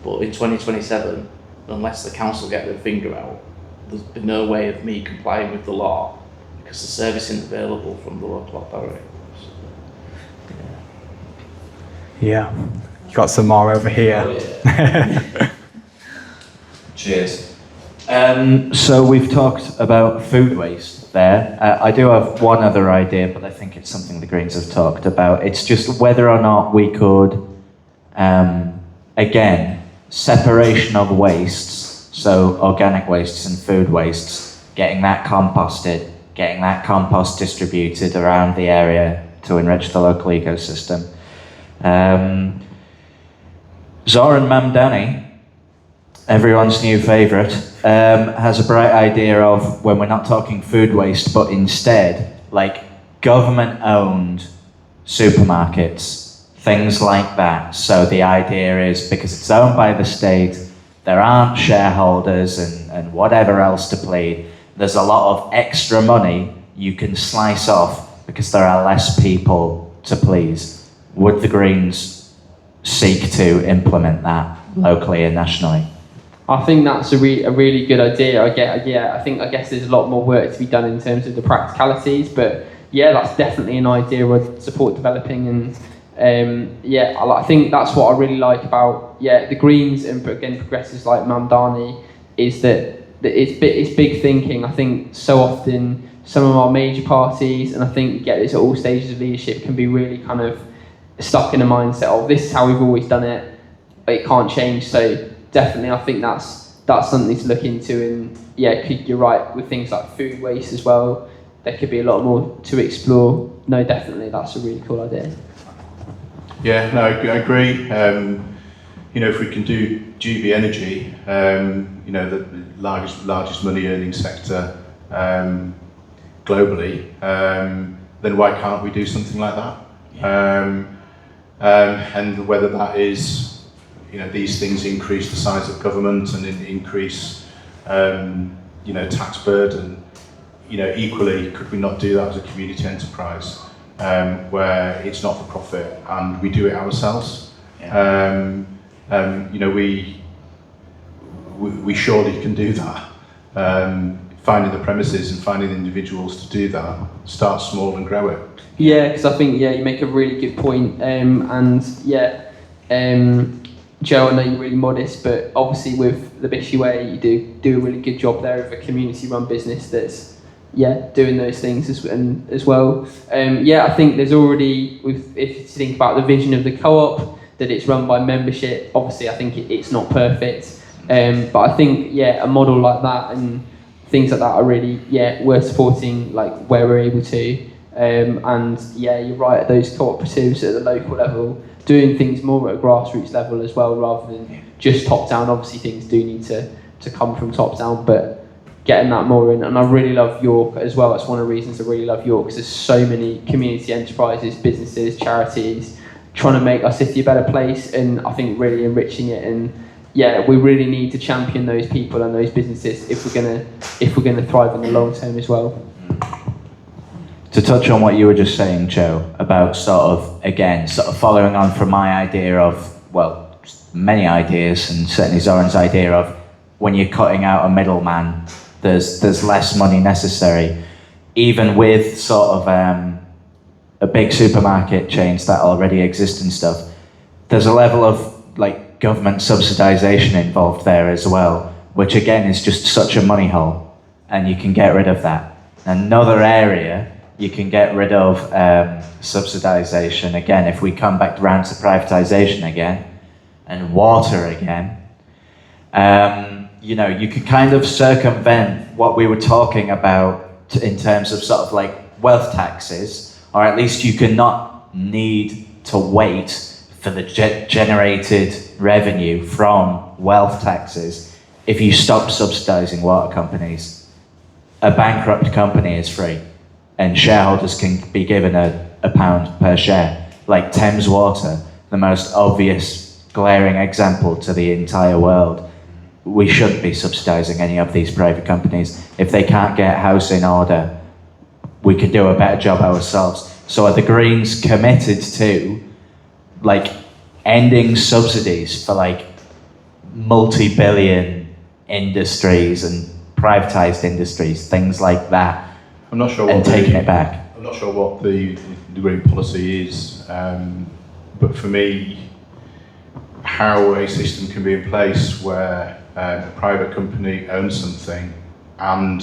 But in 2027, unless the council get their finger out, there's been no way of me complying with the law because the service isn't available from the local authority. Yeah, you got some more over here. Cheers. So we've talked about food waste there. I do have one other idea, but I think it's something the Greens have talked about. It's just whether or not we could, again, separation of wastes, so organic wastes and food wastes, getting that composted, getting that compost distributed around the area to enrich the local ecosystem. Zoran Mamdani, everyone's new favourite, has a bright idea of when we're not talking food waste, but instead, like government-owned supermarkets, things like that. So the idea is because it's owned by the state, there aren't shareholders and whatever else to plead. There's a lot of extra money you can slice off because there are less people to please. Would the Greens seek to implement that locally and nationally? I think that's a really good idea. I guess there's a lot more work to be done in terms of the practicalities, but yeah, that's definitely an idea I'd support developing. And I think that's what I really like about the Greens and again progressives like Mamdani is that it's big thinking. I think so often some of our major parties, and I think you get this at all stages of leadership, can be really kind of stuck in a mindset of this is how we've always done it, it can't change. So definitely I think that's something to look into. And you're right with things like food waste as well, there could be a lot more to explore. No, definitely that's a really cool idea. Yeah, no, I agree. If we can do GB Energy, the largest money earning sector globally, then why can't we do something like that? And whether that is, these things increase the size of government and increase, tax burden, equally, could we not do that as a community enterprise where it's not for profit and we do it ourselves? We surely can do that. Finding the premises and finding the individuals to do that, start small and grow it. Yeah, because I think you make a really good point. Joe, I know you're really modest, but obviously with the Bishy Way, you do a really good job there of a community-run business that's doing those things as well. I think there's already, if you think about the vision of the co-op, that it's run by membership. Obviously, I think it's not perfect, but I think a model like that and things like that are really worth supporting, like where we're able to. You're right, those cooperatives at the local level, doing things more at a grassroots level as well, rather than just top down. Obviously, things do need to come from top down, but getting that more in. And I really love York as well. That's one of the reasons I really love York, because there's so many community enterprises, businesses, charities trying to make our city a better place, and I think really enriching it. And yeah, we really need to champion those people and those businesses if we're gonna thrive in the long term as well. To touch on what you were just saying, Joe, about sort of following on from my idea of, well, many ideas, and certainly Zoran's idea of when you're cutting out a middleman, there's less money necessary. Even with sort of a big supermarket chains that already exist and stuff, there's a level of like government subsidization involved there as well, which again is just such a money hole, and you can get rid of that. Another area you can get rid of subsidization again, if we come back around to privatization again and water again. You can kind of circumvent what we were talking about in terms of sort of like wealth taxes, or at least you cannot need to wait for the generated revenue from wealth taxes if you stop subsidizing water companies. A bankrupt company is free, and shareholders can be given a pound per share. Like Thames Water, the most obvious glaring example to the entire world. We shouldn't be subsidising any of these private companies. If they can't get house in order, we can do a better job ourselves. So are the Greens committed to like ending subsidies for like multi-billion industries and privatised industries, things like that, I'm not sure and taking it back? I'm not sure what the Green policy is, but for me, how a system can be in place where a private company owns something and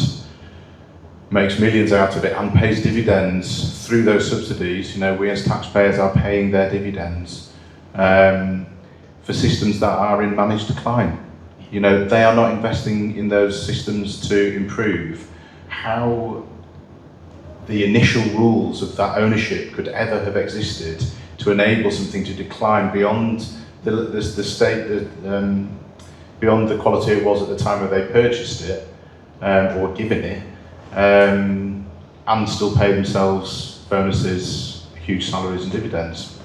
makes millions out of it and pays dividends through those subsidies. We as taxpayers are paying their dividends for systems that are in managed decline. They are not investing in those systems to improve. How the initial rules of that ownership could ever have existed to enable something to decline beyond the state, beyond the quality it was at the time where they purchased it or given it, and still pay themselves bonuses, huge salaries and dividends.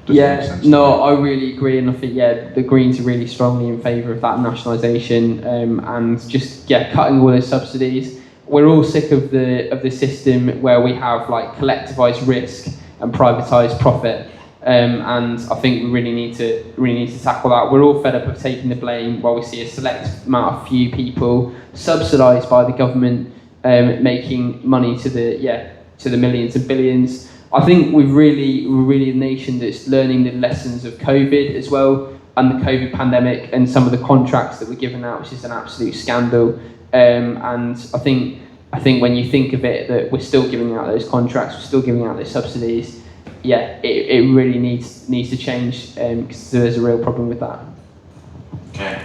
I really agree, and I think the Greens are really strongly in favour of that nationalisation and just cutting all those subsidies. We're all sick of the system where we have like collectivised risk and privatised profit, and I think we really need to tackle that. We're all fed up of taking the blame while we see a select amount of few people subsidised by the government making money to the millions and billions. I think we're really a nation that's learning the lessons of COVID as well, and the COVID pandemic, and some of the contracts that were given out, which is an absolute scandal. And I think when you think of it, that we're still giving out those contracts, we're still giving out those subsidies. It really needs to change, because there's a real problem with that. Okay.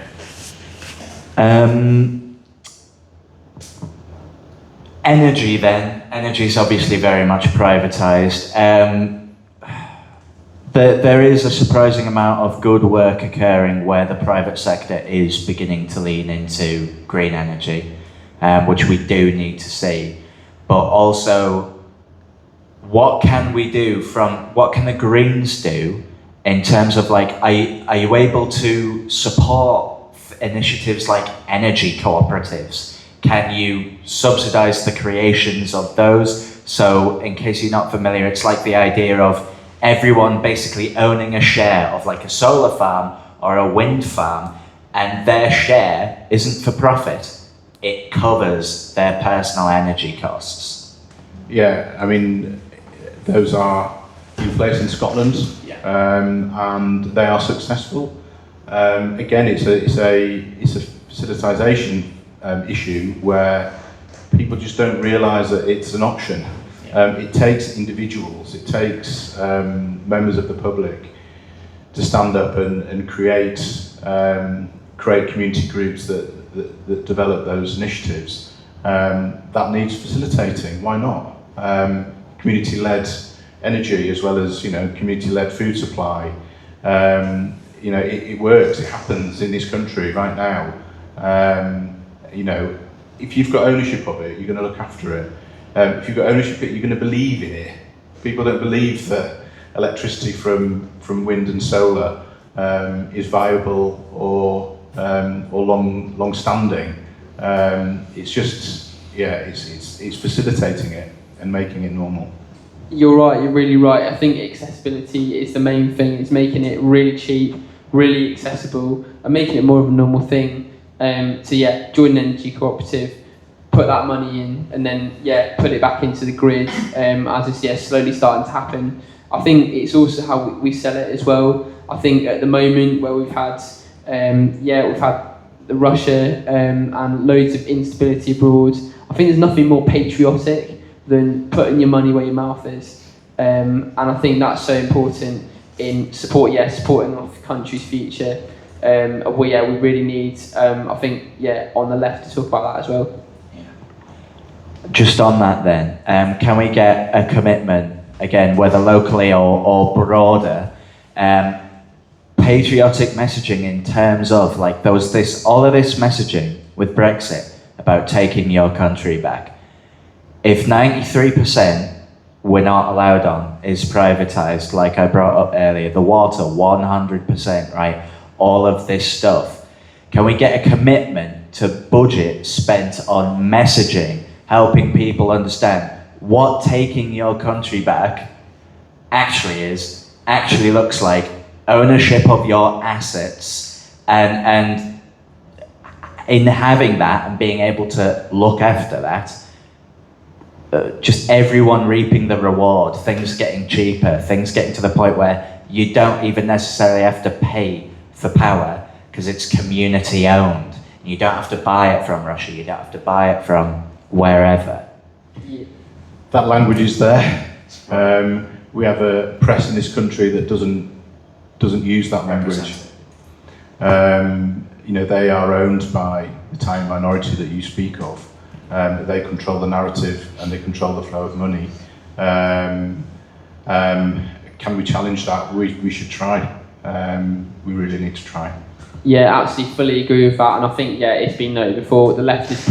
Energy then. Energy is obviously very much privatised. There is a surprising amount of good work occurring where the private sector is beginning to lean into green energy, which we do need to see. But also, what can the Greens do in terms of like, are you able to support initiatives like energy cooperatives? Can you subsidise the creations of those? So in case you're not familiar, it's like the idea of everyone basically owning a share of like a solar farm or a wind farm, and their share isn't for profit. It covers their personal energy costs. Yeah, I mean, those are in place in Scotland, and they are successful. Again, it's a facilitisation issue where people just don't realise that it's an option. It takes individuals, it takes members of the public to stand up and create community groups that develop those initiatives. That needs facilitating. Why not? Community-led energy as well as community-led food supply. It works. It happens in this country right now. If you've got ownership of it, you're going to look after it. If you've got ownership of it, you're going to believe in it. People don't believe that electricity from wind and solar is viable or or long standing. It's just, it's facilitating it and making it normal. You're right, you're really right. I think accessibility is the main thing. It's making it really cheap, really accessible, and making it more of a normal thing. Join an energy cooperative, put that money in, and then put it back into the grid as it's slowly starting to happen. I think it's also how we sell it as well. I think at the moment where we've had the Russia and loads of instability abroad, I think there's nothing more patriotic than putting your money where your mouth is. And I think that's so important in supporting our country's future. We really need, I think, on the left to talk about that as well. Just on that then, can we get a commitment, again, whether locally or broader, patriotic messaging in terms of, like, there was all of this messaging with Brexit about taking your country back. If 93% we're not allowed on is privatised, like I brought up earlier, the water, 100%, right? All of this stuff. Can we get a commitment to budget spent on messaging, helping people understand what taking your country back actually looks like, ownership of your assets, and in having that and being able to look after that, just everyone reaping the reward, things getting cheaper, things getting to the point where you don't even necessarily have to pay for power because it's community owned. You don't have to buy it from Russia, you don't have to buy it from wherever. That language is there. We have a press in this country that doesn't use that language. They are owned by the tiny minority that you speak of. They control the narrative and they control the flow of money. Can we challenge that? We should try. We really need to try. Yeah, absolutely, fully agree with that. And I think, it's been noted before, the left is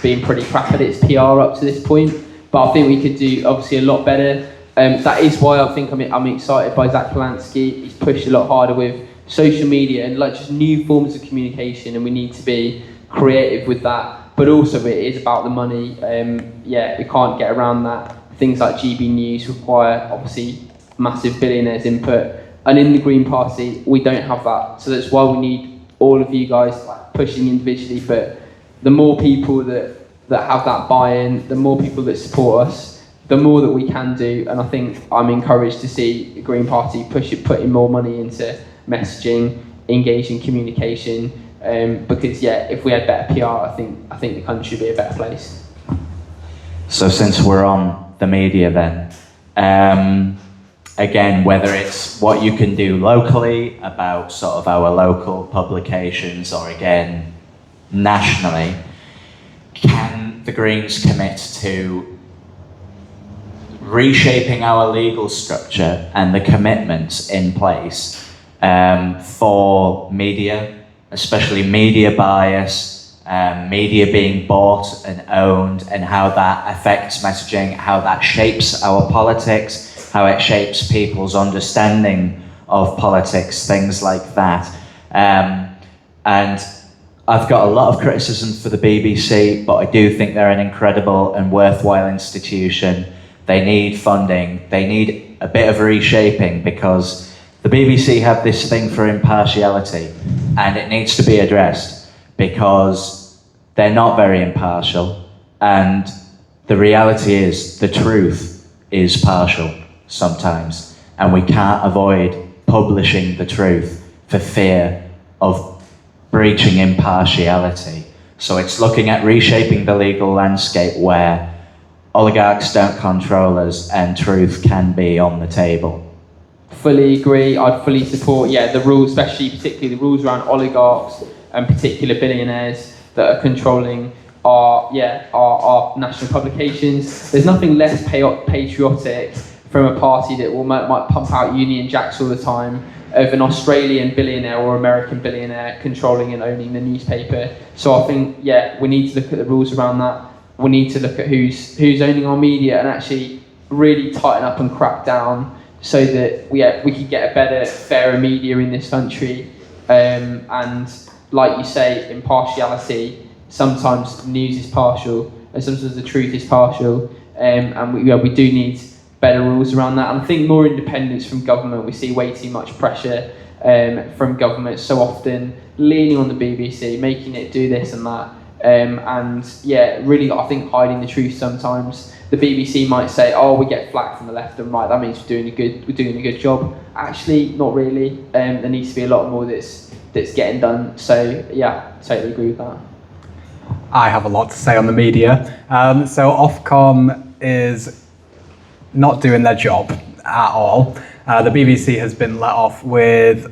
being pretty crap at its PR up to this point. But I think we could do, obviously, a lot better. That is why I think I'm excited by Zach Polanski. He's pushed a lot harder with social media and just new forms of communication, and we need to be creative with that. But also it is about the money. We can't get around that. Things like GB News require, obviously, massive billionaires' input. And in the Green Party, we don't have that. So that's why we need all of you guys pushing individually. But the more people that have that buy-in, the more people that support us, the more that we can do. And I think I'm encouraged to see the Green Party putting more money into messaging, engaging communication. Because if we had better PR, I think the country would be a better place. So since we're on the media then, again, whether it's what you can do locally about sort of our local publications or again nationally, can the Greens commit to reshaping our legal structure and the commitments in place for media, especially media bias, media being bought and owned, and how that affects messaging, how that shapes our politics, how it shapes people's understanding of politics, things like that. And I've got a lot of criticism for the BBC, but I do think they're an incredible and worthwhile institution. They need funding, they need a bit of reshaping, because the BBC have this thing for impartiality, and it needs to be addressed because they're not very impartial, and the reality is the truth is partial sometimes, and we can't avoid publishing the truth for fear of breaching impartiality. So it's looking at reshaping the legal landscape where oligarchs don't control us and truth can be on the table. Fully agree. I'd fully support the rules, particularly the rules around oligarchs and particular billionaires that are controlling our national publications. There's nothing less patriotic from a party that might pump out Union Jacks all the time of an Australian billionaire or American billionaire controlling and owning the newspaper. So I think we need to look at the rules around that. We need to look at who's owning our media and actually really tighten up and crack down so that we can get a better, fairer media in this country. And like you say, impartiality. Sometimes news is partial, and sometimes the truth is partial, and we do need better rules around that. And I think more independence from government. We see way too much pressure from government so often, leaning on the BBC, making it do this and that, and yeah, really, I think hiding the truth sometimes. The BBC might say, "Oh, we get flack from the left and right. That means we're doing a good job." Actually, not really. There needs to be a lot more that's getting done. So yeah, totally agree with that. I have a lot to say on the media. So Ofcom is not doing their job at all. The BBC has been let off with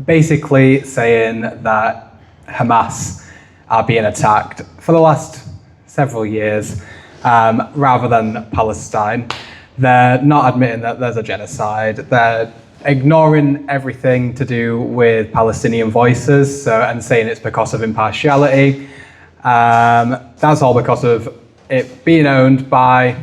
basically saying that Hamas are being attacked for the last several years, rather than Palestine. They're not admitting that there's a genocide. They're ignoring everything to do with Palestinian voices, and saying it's because of impartiality. That's all because of it being owned by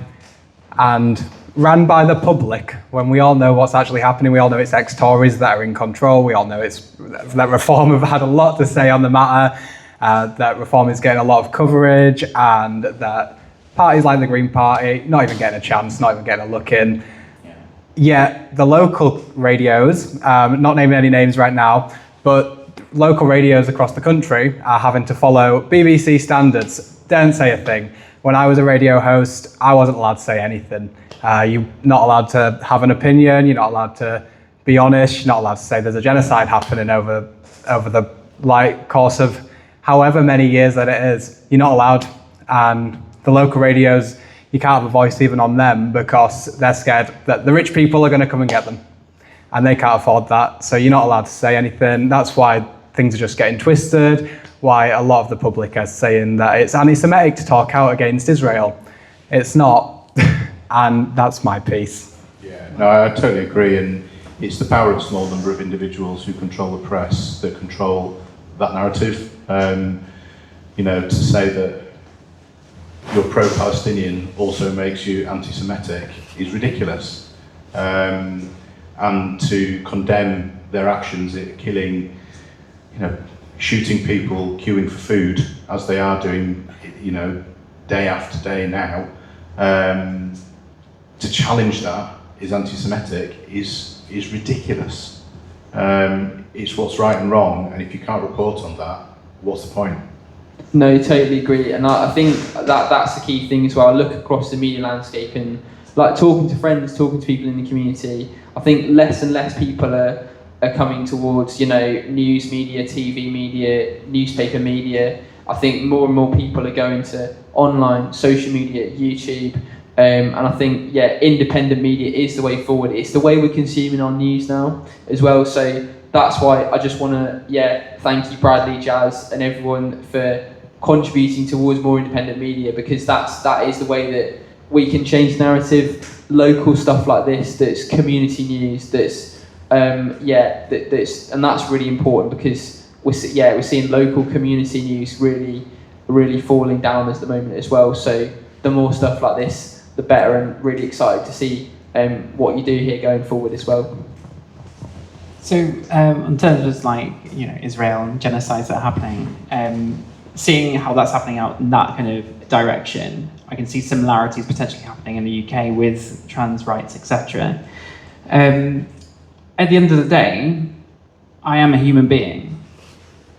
and ran by the public, when we all know what's actually happening. We all know it's ex-Tories that are in control. We all know that Reform have had a lot to say on the matter, that Reform is getting a lot of coverage, and that parties like the Green Party, not even getting a chance, not even getting a look in. Yet the local radios, not naming any names right now, but local radios across the country are having to follow BBC standards. Don't say a thing. When I was a radio host, I wasn't allowed to say anything. You're not allowed to have an opinion. You're not allowed to be honest. You're not allowed to say there's a genocide happening over the course of however many years that it is. You're not allowed. And the local radios, you can't have a voice even on them, because they're scared that the rich people are going to come and get them, and they can't afford that. So you're not allowed to say anything. That's why things are just getting twisted, why a lot of the public are saying that it's anti-Semitic to talk out against Israel. It's not, and that's my piece. Yeah, no, I totally agree, and it's the power of a small number of individuals who control the press that control that narrative. To say that you're pro-Palestinian also makes you anti-Semitic is ridiculous. And to condemn their actions, killing, shooting people, queuing for food, as they are doing, day after day now, to challenge that is anti-Semitic is ridiculous. It's what's right and wrong, and if you can't report on that, what's the point? No, totally agree, and I think that's the key thing as well. I look across the media landscape and like talking to friends, talking to people in the community. I think less and less people are coming towards news media, TV media, newspaper media. I think more and more people are going to online, social media, YouTube, and I think independent media is the way forward. It's the way we're consuming our news now as well. So that's why I just want to thank you, Bradley, Jazz, and everyone for contributing towards more independent media, because that is the way that we can change narrative. Local stuff like this, that's community news, that's and that's really important, because we're seeing local community news really falling down at the moment as well. So the more stuff like this, the better, and really excited to see what you do here going forward as well. So in terms of Israel and genocides that are happening, seeing how that's happening out in that kind of direction, I can see similarities potentially happening in the UK with trans rights, etc. At the end of the day, I am a human being.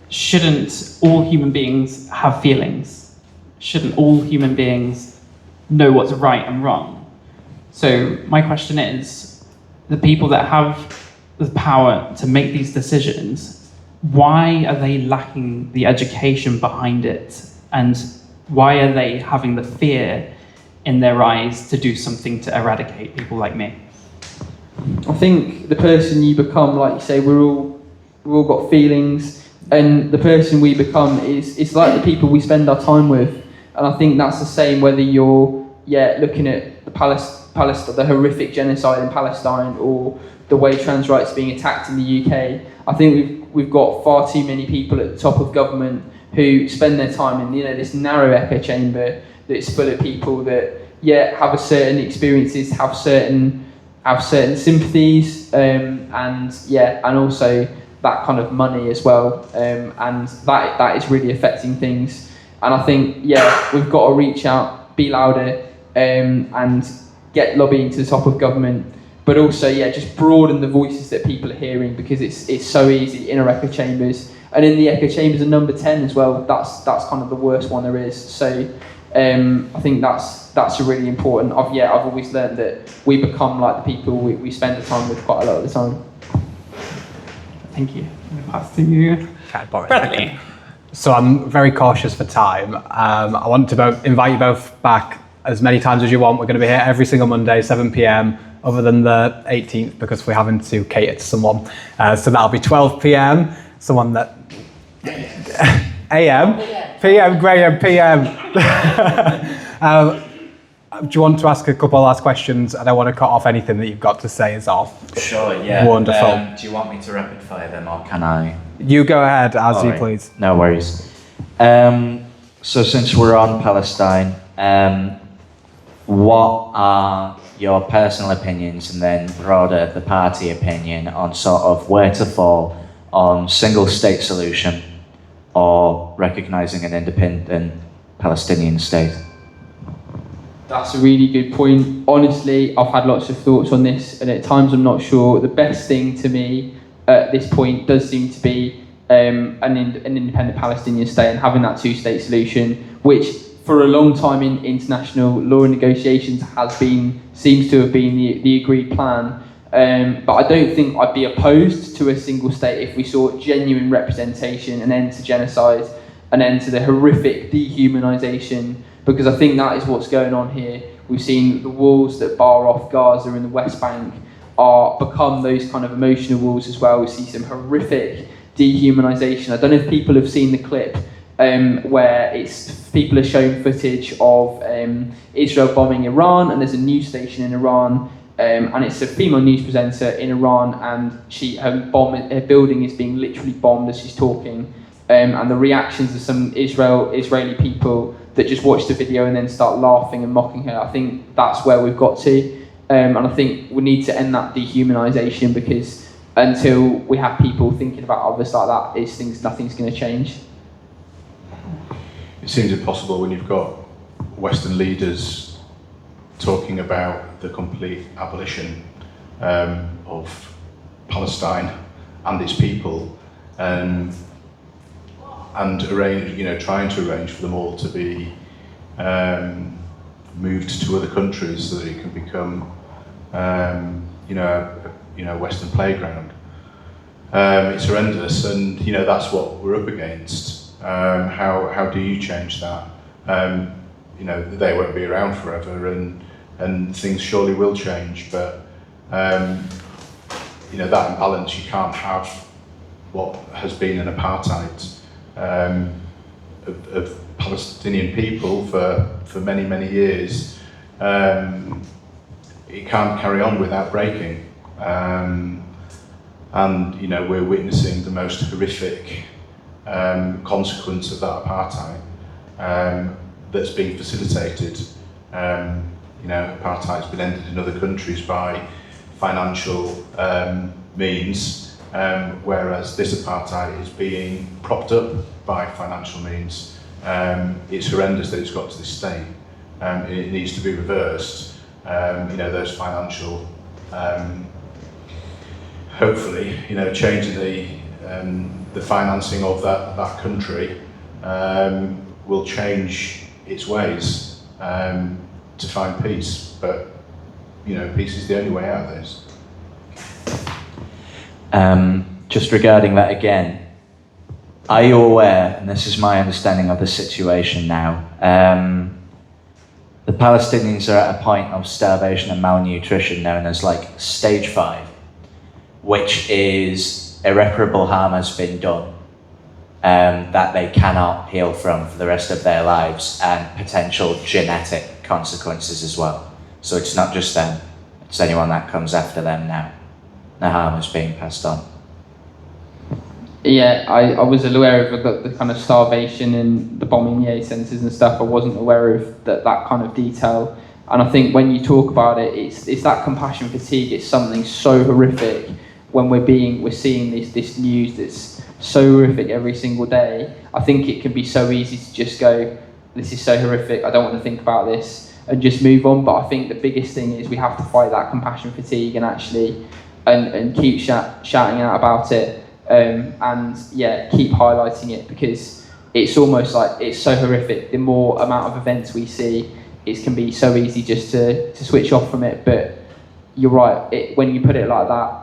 Shouldn't all human beings have feelings? Shouldn't all human beings know what's right and wrong? So my question is, the people that have the power to make these decisions, why are they lacking the education behind it? And why are they having the fear in their eyes to do something to eradicate people like me? I think the person you become, like you say, we've all got feelings, and the person we become it's like the people we spend our time with. And I think that's the same whether you're looking at the horrific genocide in Palestine, or the way trans rights are being attacked in the UK. I think we've got far too many people at the top of government who spend their time in this narrow echo chamber that's full of people that have a certain experiences, have certain sympathies, and also that kind of money as well, and that is really affecting things. And I think, yeah, we've got to reach out, be louder, and get lobbying to the top of government, but also, yeah, just broaden the voices that people are hearing, because it's so easy in our echo chambers, and in the echo chambers of number 10 as well. That's kind of the worst one there is. So I think that's a really important. I've always learned that we become like the people we spend the time with quite a lot of the time. Thank you. I'm gonna pass to you, Bradley. So I'm very cautious for time. I want to invite you both back as many times as you want. We're going to be here every single Monday, 7 p.m, other than the 18th, because we're having to cater to someone. So that'll be 12 p.m, someone that... a.m, p.m, Graham, p.m. Do you want to ask a couple last questions? I don't want to cut off anything that you've got to say is off. Sure, yeah. Wonderful. Do you want me to rapid fire them, or can I? You go ahead, as you Alright. please. No worries. So since we're on Palestine, what are your personal opinions, and then broader the party opinion, on sort of where to fall on single state solution or recognising an independent Palestinian state? That's a really good point. Honestly, I've had lots of thoughts on this, and at times I'm not sure. The best thing to me at this point does seem to be an independent Palestinian state, and having that two-state solution, which for a long time in international law and negotiations seems to have been the agreed plan. But I don't think I'd be opposed to a single state if we saw genuine representation, an end to genocide, an end to the horrific dehumanisation, because I think that is what's going on here. We've seen the walls that bar off Gaza and the West Bank become those kind of emotional walls as well. We see some horrific dehumanisation. I don't know if people have seen the clip where people are shown footage of Israel bombing Iran, and there's a news station in Iran, and it's a female news presenter in Iran, and her building is being literally bombed as she's talking, and the reactions of some Israeli people that just watch the video and then start laughing and mocking her. I think that's where we've got to, and I think we need to end that dehumanisation, because until we have people thinking about others like that, nothing's going to change. It seems impossible when you've got Western leaders talking about the complete abolition of Palestine and its people, and trying to arrange for them all to be moved to other countries so that it can become, a Western playground. It's horrendous, and that's what we're up against. How do you change that? They won't be around forever, and things surely will change. But that imbalance, you can't have what has been an apartheid of Palestinian people for many years. It can't carry on without breaking. And we're witnessing the most horrific consequence of that apartheid that's being facilitated. Apartheid's been ended in other countries by financial means, whereas this apartheid is being propped up by financial means. It's horrendous that it's got to this state. It needs to be reversed. Those financial, hopefully, changing the financing of that country will change its ways to find peace. But peace is the only way out of this. Just regarding that again, are you aware, and this is my understanding of the situation now, the Palestinians are at a point of starvation and malnutrition known as stage 5, which is irreparable harm has been done that they cannot heal from for the rest of their lives, and potential genetic consequences as well. So it's not just them, it's anyone that comes after them now. The harm is being passed on. Yeah, I was aware of the kind of starvation and the bombing centres and stuff. I wasn't aware of that kind of detail. And I think when you talk about it, it's that compassion fatigue. It's something so horrific when we're seeing this news that's so horrific every single day, I think it can be so easy to just go, this is so horrific, I don't want to think about this, and just move on. But I think the biggest thing is we have to fight that compassion fatigue and actually and keep shouting out about it, and keep highlighting it, because it's almost like it's so horrific. The more amount of events we see, it can be so easy just to switch off from it. But you're right, when you put it like that,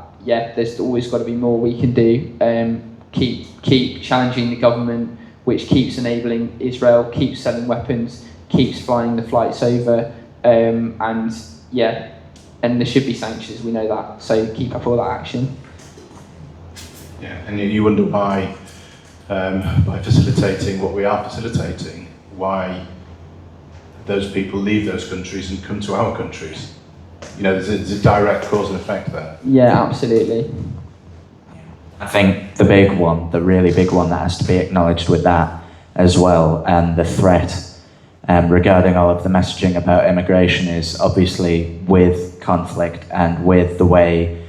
there's always got to be more we can do. Keep challenging the government, which keeps enabling Israel, keeps selling weapons, keeps flying the flights over, and there should be sanctions, we know that, so keep up all that action. Yeah, and you wonder why, by facilitating what we are facilitating, why those people leave those countries and come to our countries. There's a direct cause and effect there. Yeah, absolutely. I think the big one, the really big one that has to be acknowledged with that as well, and the threat regarding all of the messaging about immigration is obviously with conflict and with the way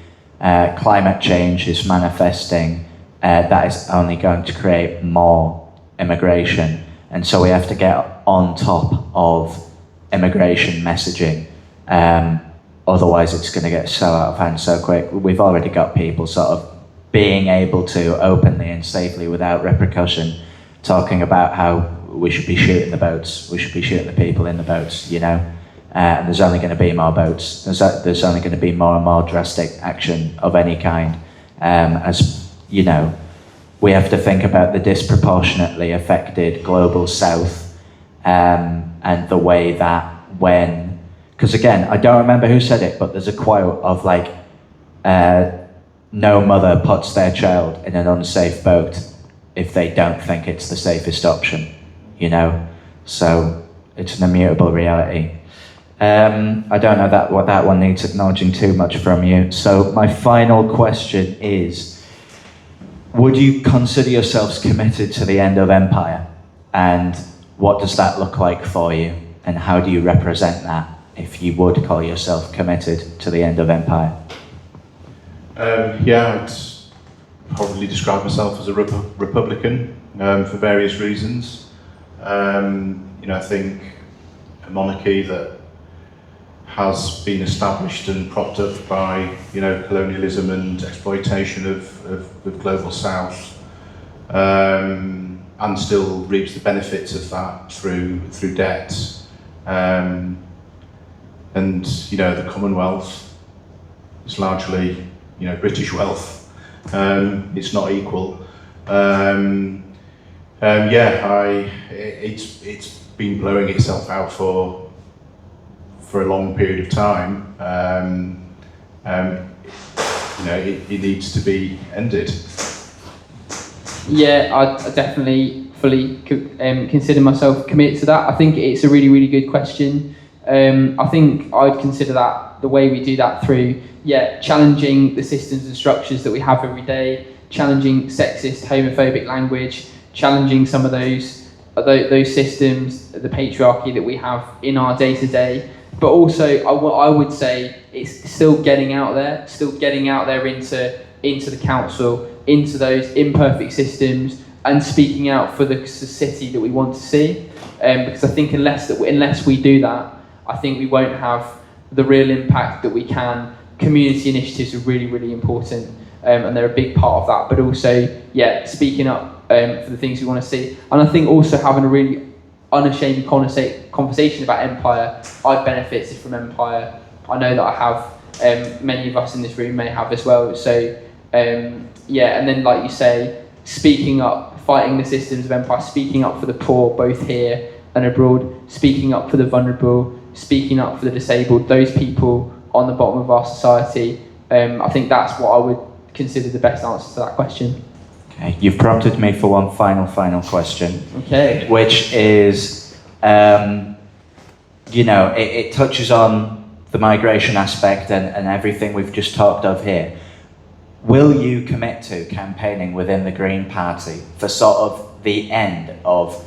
climate change is manifesting, that is only going to create more immigration. And so we have to get on top of immigration messaging. Otherwise it's going to get so out of hand so quick. We've already got people sort of being able to openly and safely without repercussion talking about how we should be shooting the boats, we should be shooting the people in the boats, and there's only going to be more boats, there's only going to be more and more drastic action of any kind, as we have to think about the disproportionately affected global south, and the way that because again, I don't remember who said it, but there's a quote of like, no mother puts their child in an unsafe boat if they don't think it's the safest option, so it's an immutable reality. I don't know what that one needs acknowledging too much from you. So my final question is, would you consider yourselves committed to the end of empire? And what does that look like for you? And how do you represent that if you would call yourself committed to the end of empire? I'd probably describe myself as a Republican for various reasons. I think a monarchy that has been established and propped up by colonialism and exploitation of global south, and still reaps the benefits of that through debt, and the Commonwealth is largely British wealth. It's not equal. It's been blowing itself out for a long period of time. It needs to be ended. Yeah, I definitely fully consider myself committed to that. I think it's a really, really good question. I think I'd consider that the way we do that through, challenging the systems and structures that we have every day, challenging sexist, homophobic language, challenging some of those systems, the patriarchy that we have in our day-to-day. But also, I would say it's still getting out there into the council, into those imperfect systems, and speaking out for the city that we want to see. Because I think unless we do that, I think we won't have the real impact that we can. Community initiatives are really, really important, and they're a big part of that. But also, speaking up for the things we want to see. And I think also having a really unashamed conversation about empire. I've benefited from empire. I know that I have. Many of us in this room may have as well. So, and then like you say, speaking up, fighting the systems of empire, speaking up for the poor, both here and abroad, speaking up for the vulnerable, speaking up for the disabled, those people on the bottom of our society. I think that's what I would consider the best answer to that question. Okay, you've prompted me for one final question. Okay. Which is, it touches on the migration aspect and everything we've just talked of here. Will you commit to campaigning within the Green Party for sort of the end of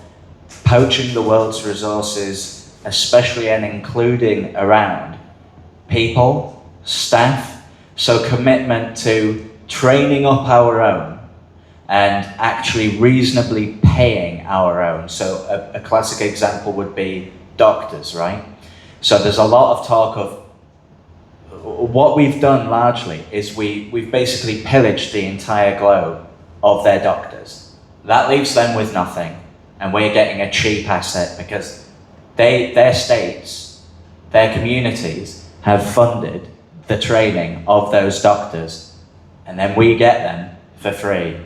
poaching the world's resources, especially and including around people, staff, so commitment to training up our own and actually reasonably paying our own. So a classic example would be doctors, right? So there's a lot of talk of what we've done largely is we've basically pillaged the entire globe of their doctors. That leaves them with nothing, and we're getting a cheap asset because their states, their communities have funded the training of those doctors, and then we get them for free,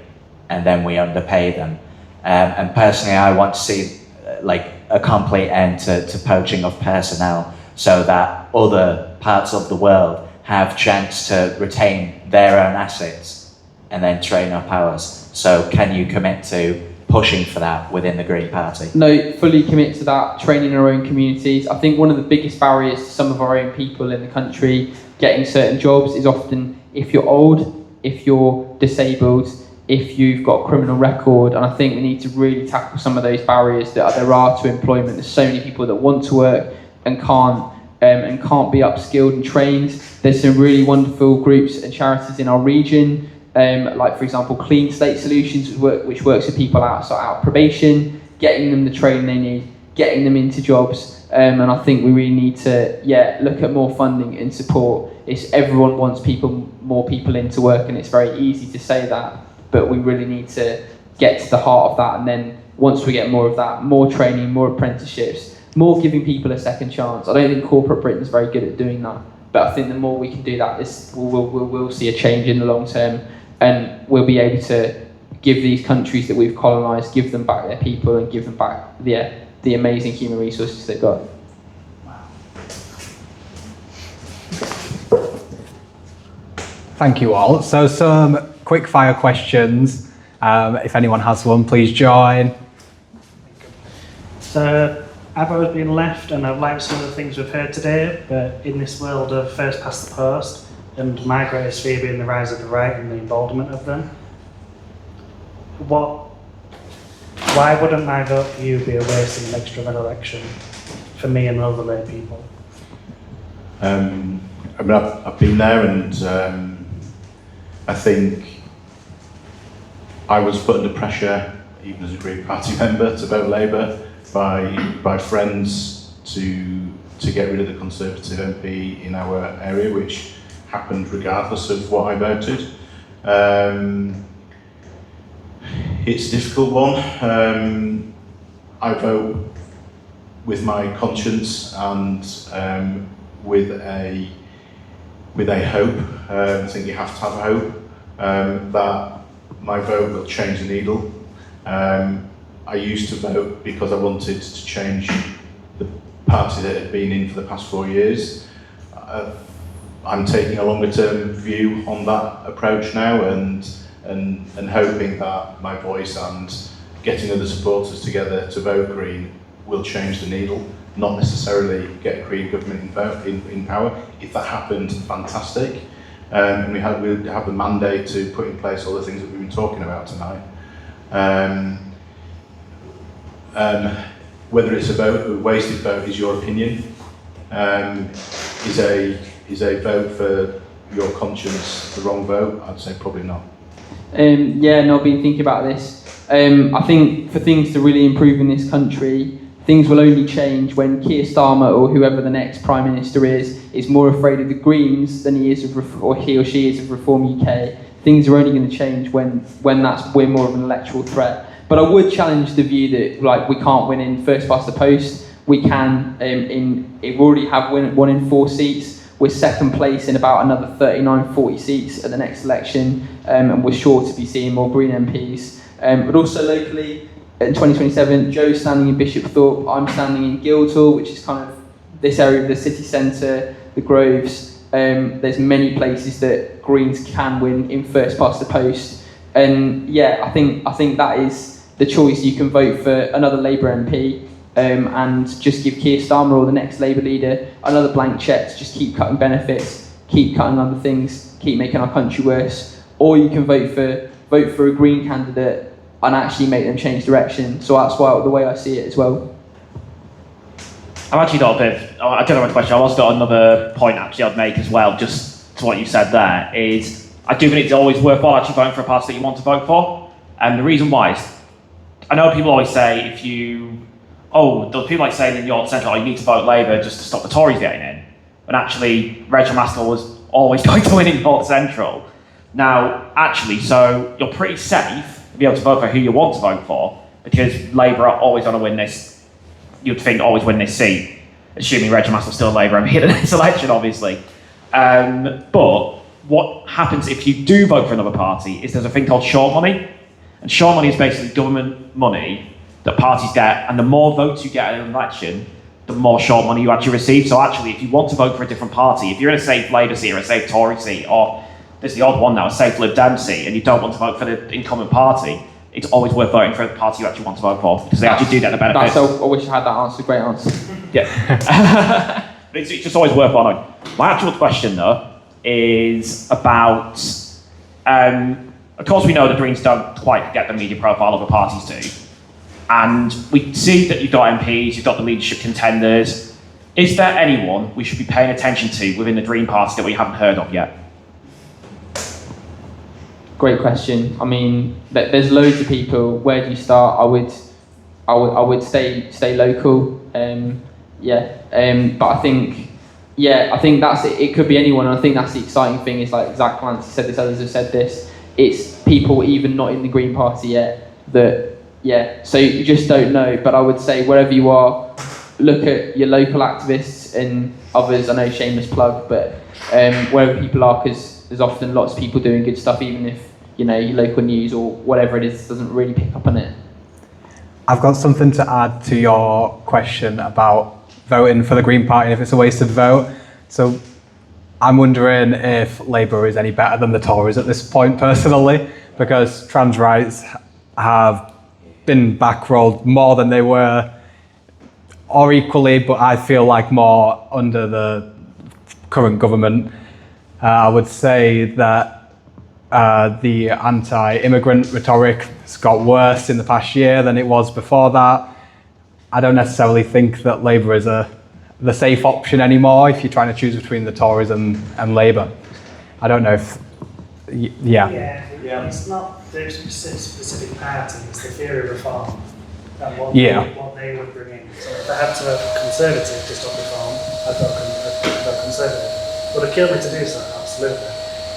and then we underpay them. And personally, I want to see like a complete end to poaching of personnel, so that other parts of the world have chance to retain their own assets and then train up ours. So can you commit to pushing for that within the Green Party? No, fully commit to that, training our own communities. I think one of the biggest barriers to some of our own people in the country getting certain jobs is often if you're old, if you're disabled, if you've got a criminal record, and I think we need to really tackle some of those barriers that there are to employment. There's so many people that want to work and can't be upskilled and trained. There's some really wonderful groups and charities in our region, like for example Clean Slate Solutions, which works with people out of probation, getting them the training they need, getting them into jobs, and I think we really need to look at more funding and support. Everyone wants more people into work, and it's very easy to say that, but we really need to get to the heart of that, and then once we get more of that, more training, more apprenticeships, more giving people a second chance. I don't think corporate Britain's very good at doing that, but I think the more we can do that, we'll see a change in the long term, and we'll be able to give these countries that we've colonised, give them back their people and give them back the amazing human resources they've got. Thank you all. So some quick fire questions. If anyone has one, please join. So I've always been left, and I've liked some of the things we've heard today, but in this world of first past the post, and my greatest fear being the rise of the right and the emboldenment of them, why wouldn't my vote for you be a waste in the next German election for me and other lay people? I mean, I've been there, and I think I was put under pressure, even as a Green Party member, to vote Labour by friends to get rid of the Conservative MP in our area, which happened regardless of what I voted. It's a difficult one. I vote with my conscience and with a hope. I think you have to have a hope that my vote will change the needle. I used to vote because I wanted to change the party that had been in for the past 4 years. I'm taking a longer term view on that approach now, and hoping that my voice and getting other supporters together to vote Green will change the needle, not necessarily get a Green government in power. If that happened, fantastic. And we'd have the mandate to put in place all the things that we've been talking about tonight. Whether it's a wasted vote is your opinion. Is a vote for your conscience the wrong vote? I'd say probably not. I've been thinking about this. I think for things to really improve in this country, things will only change when Keir Starmer or whoever the next Prime Minister is more afraid of the Greens than he is or she is of Reform UK. Things are only going to change when we're more of an electoral threat. But I would challenge the view that we can't win in first past the post. We can. We already have won in 4 seats. We're second place in about another 39, 40 seats at the next election, and we're sure to be seeing more Green MPs. But also locally, in 2027, Joe's standing in Bishopthorpe, I'm standing in Guildhall, which is kind of this area of the city centre, the Groves. There's many places that Greens can win in first past the post. And I think that is the choice. You can vote for another Labour MP, and just give Keir Starmer or the next Labour leader another blank cheque to just keep cutting benefits, keep cutting other things, keep making our country worse. Or you can vote for a Green candidate and actually make them change direction. So that's the way I see it as well. I've actually got I don't know what question, I've also got another point actually I'd make as well, just to what you said there, is I do think it's always worthwhile actually voting for a party that you want to vote for. And the reason why is, I know people always say the people like saying in York Central, you need to vote Labour just to stop the Tories getting in. But actually, Rachel Maskell was always going to win in York Central. Now, actually, so you're pretty safe to be able to vote for who you want to vote for, because Labour are always going to win this, you'd think, always win this seat, assuming Rachel Maskell's still Labour and in the next election, obviously. But what happens if you do vote for another party is there's a thing called short money. And short money is basically government money that parties get, and the more votes you get in an election, the more short money you actually receive. So actually, if you want to vote for a different party, if you're in a safe Labour seat or a safe Tory seat, or there's the odd one now, a safe Lib Dem seat, and you don't want to vote for the incumbent party, it's always worth voting for the party you actually want to vote for, because they actually do get the benefits. I wish I had that answer. Great answer. Yeah. But it's just always worth knowing. My actual question, though, is about... of course, we know the Greens don't quite get the media profile other parties do. And we see that you've got MPs, you've got the leadership contenders. Is there anyone we should be paying attention to within the Green Party that we haven't heard of yet? Great question. I mean, there's loads of people. Where do you start? I would stay local. But I think that's it. It could be anyone. And I think that's the exciting thing. Is like Zach Clancy said this, others have said this. It's people even not in the Green Party yet so you just don't know. But I would say wherever you are, look at your local activists and others. I know shameless plug, but wherever people are, because there's often lots of people doing good stuff, even if your local news or whatever it is doesn't really pick up on it. I've got something to add to your question about voting for the Green Party and if it's a wasted vote. So I'm wondering if Labour is any better than the Tories at this point, personally, because trans rights have been backrolled more than they were, or equally, but I feel like more under the current government. I would say that the anti-immigrant rhetoric has got worse in the past year than it was before that. I don't necessarily think that Labour is the safe option anymore if you're trying to choose between the Tories and Labour. I don't know if... Yeah. It's not the specific party, it's the theory of reform and what they would bring in. So if I had to have a Conservative to stop reform, I'd go Conservative. Would it kill me to do so? Absolutely.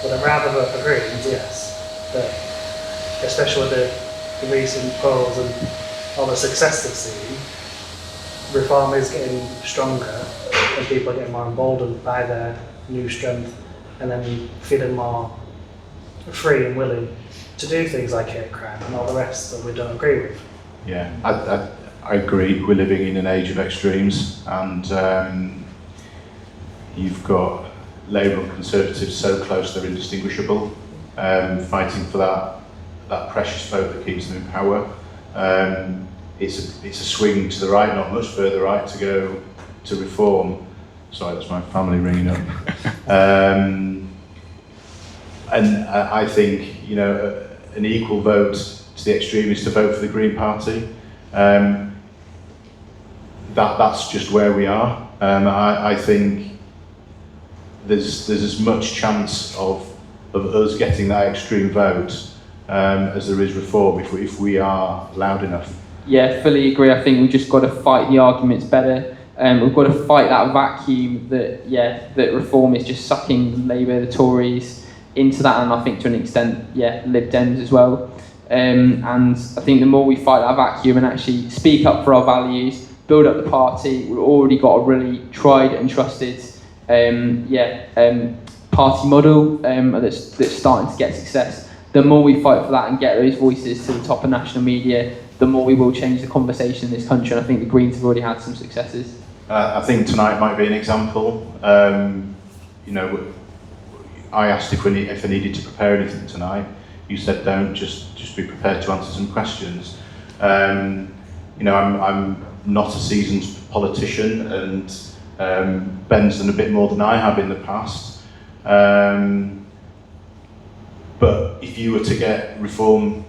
Would I rather vote for Greens? Yes. But especially with the recent polls and all the success they've seen, reform is getting stronger and people are getting more emboldened by their new strength and then feeling more free and willing to do things like hate crime and all the rest that we don't agree with. Yeah, I agree. We're living in an age of extremes, and you've got Labour and Conservatives so close they're indistinguishable, fighting for that precious vote that keeps them in power. It's a swing to the right, not much further right, to go to reform. Sorry, that's my family ringing up. And I think, an equal vote to the extreme is to vote for the Green Party. That's just where we are. I think there's as much chance of us getting that extreme vote as there is reform if we are loud enough. Yeah, fully agree. I think we've just got to fight the arguments better. We've got to fight that vacuum that reform is just sucking Labour, the Tories into that, and I think to an extent, Lib Dems as well. And I think the more we fight that vacuum and actually speak up for our values, build up the party, we've already got a really tried and trusted party model that's starting to get success. The more we fight for that and get those voices to the top of national media, the more we will change the conversation in this country. And I think the Greens have already had some successes. I think tonight might be an example. I asked if I needed to prepare anything tonight. You said don't, just be prepared to answer some questions. I'm not a seasoned politician, and Ben's done a bit more than I have in the past. But if you were to get reform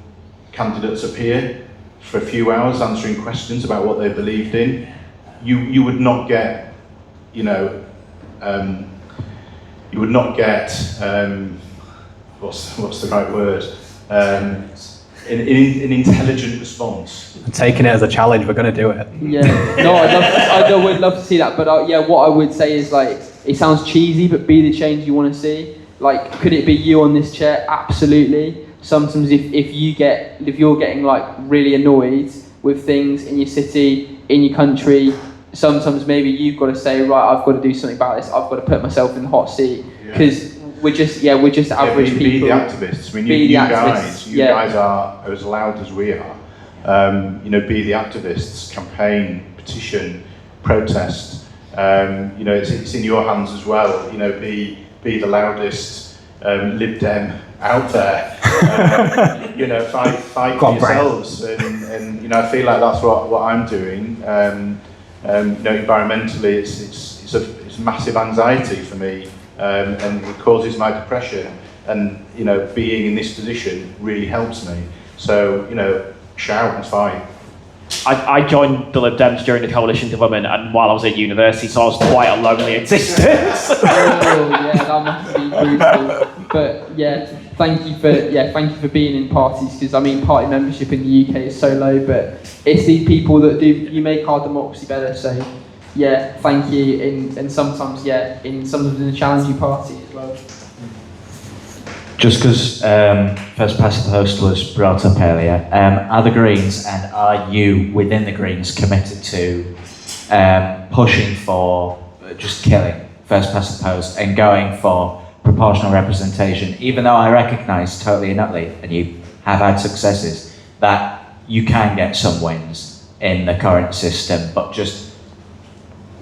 candidates up here for a few hours answering questions about what they believed in, you would not get, what's the right word? An intelligent response. I'm taking it as a challenge. We're going to do it. Yeah, no, I would love to see that. But yeah, what I would say is like, it sounds cheesy, but be the change you want to see. Like, could it be you on this chair? Absolutely. Sometimes if you're getting like really annoyed with things in your city, in your country, sometimes maybe you've got to say, right, I've got to do something about this. I've got to put myself in the hot seat, because we're just average people. Be the activists. I mean, you guys are as loud as we are. Be the activists, campaign, petition, protest. It's in your hands as well. Be the loudest Lib Dem out there. Fight for yourselves. And I feel like that's what I'm doing. Environmentally, it's massive anxiety for me, and it causes my depression. And being in this position really helps me. So shout and fight. I joined the Lib Dems during the coalition government, and while I was at university, so I was quite a lonely existence. Oh, yeah, that must be brutal. But yeah, thank you for being in parties, because I mean, party membership in the UK is so low, but it's these people that you make our democracy better. So yeah, thank you, and sometimes in a challenging party as well. Just because first past the post was brought up earlier, are the Greens and are you within the Greens committed to pushing for just killing first past the post and going for proportional representation, even though I recognise totally and utterly, and you have had successes, that you can get some wins in the current system, but just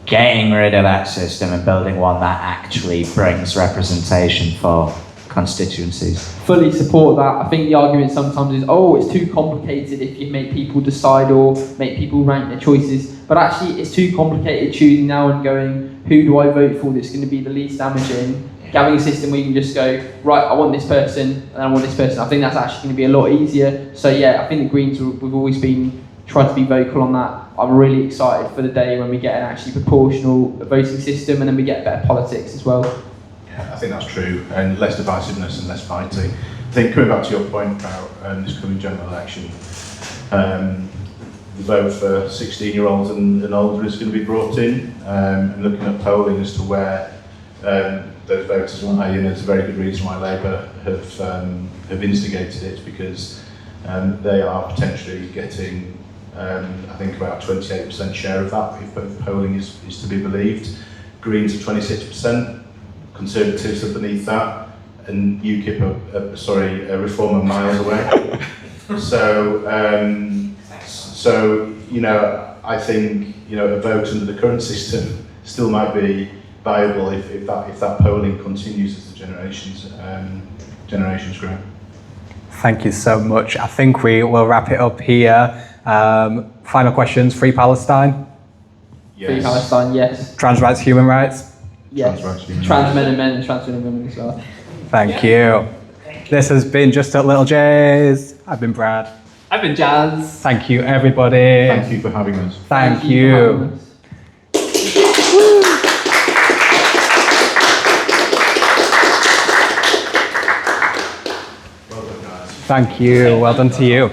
getting rid of that system and building one that actually brings representation for constituencies. Fully support that. I think the argument sometimes is, it's too complicated if you make people decide or make people rank their choices. But actually, it's too complicated choosing now and going, who do I vote for that's going to be the least damaging? Having a system where you can just go, right, I want this person and I want this person. I think that's actually going to be a lot easier. So yeah, I think the Greens, we've always been trying to be vocal on that. I'm really excited for the day when we get an actually proportional voting system, and then we get better politics as well. Yeah, I think that's true, and less divisiveness and less fighting. I think coming back to your point about this coming general election, the vote for 16-year-olds and older is going to be brought in, and looking at polling as to where those voters lie, and it's a very good reason why Labour have instigated it, because they are potentially getting, I think, about 28% share of that, if polling is to be believed. Greens are 26%. Conservatives are beneath that, and UKIP are Reform are miles away. So I think a vote under the current system still might be viable if that polling continues as the generations grow. Thank you so much. I think we will wrap it up here. Final questions. Free Palestine? Yes. Free Palestine, yes. Trans rights, human rights? Yes. Trans men and men, and trans women and women as well. Thank you. This has been Just at Little J's. I've been Brad. I've been Jazz. Thank you, everybody. Thank you for having us. Thank you. Well done, guys. Thank you. Well done to you.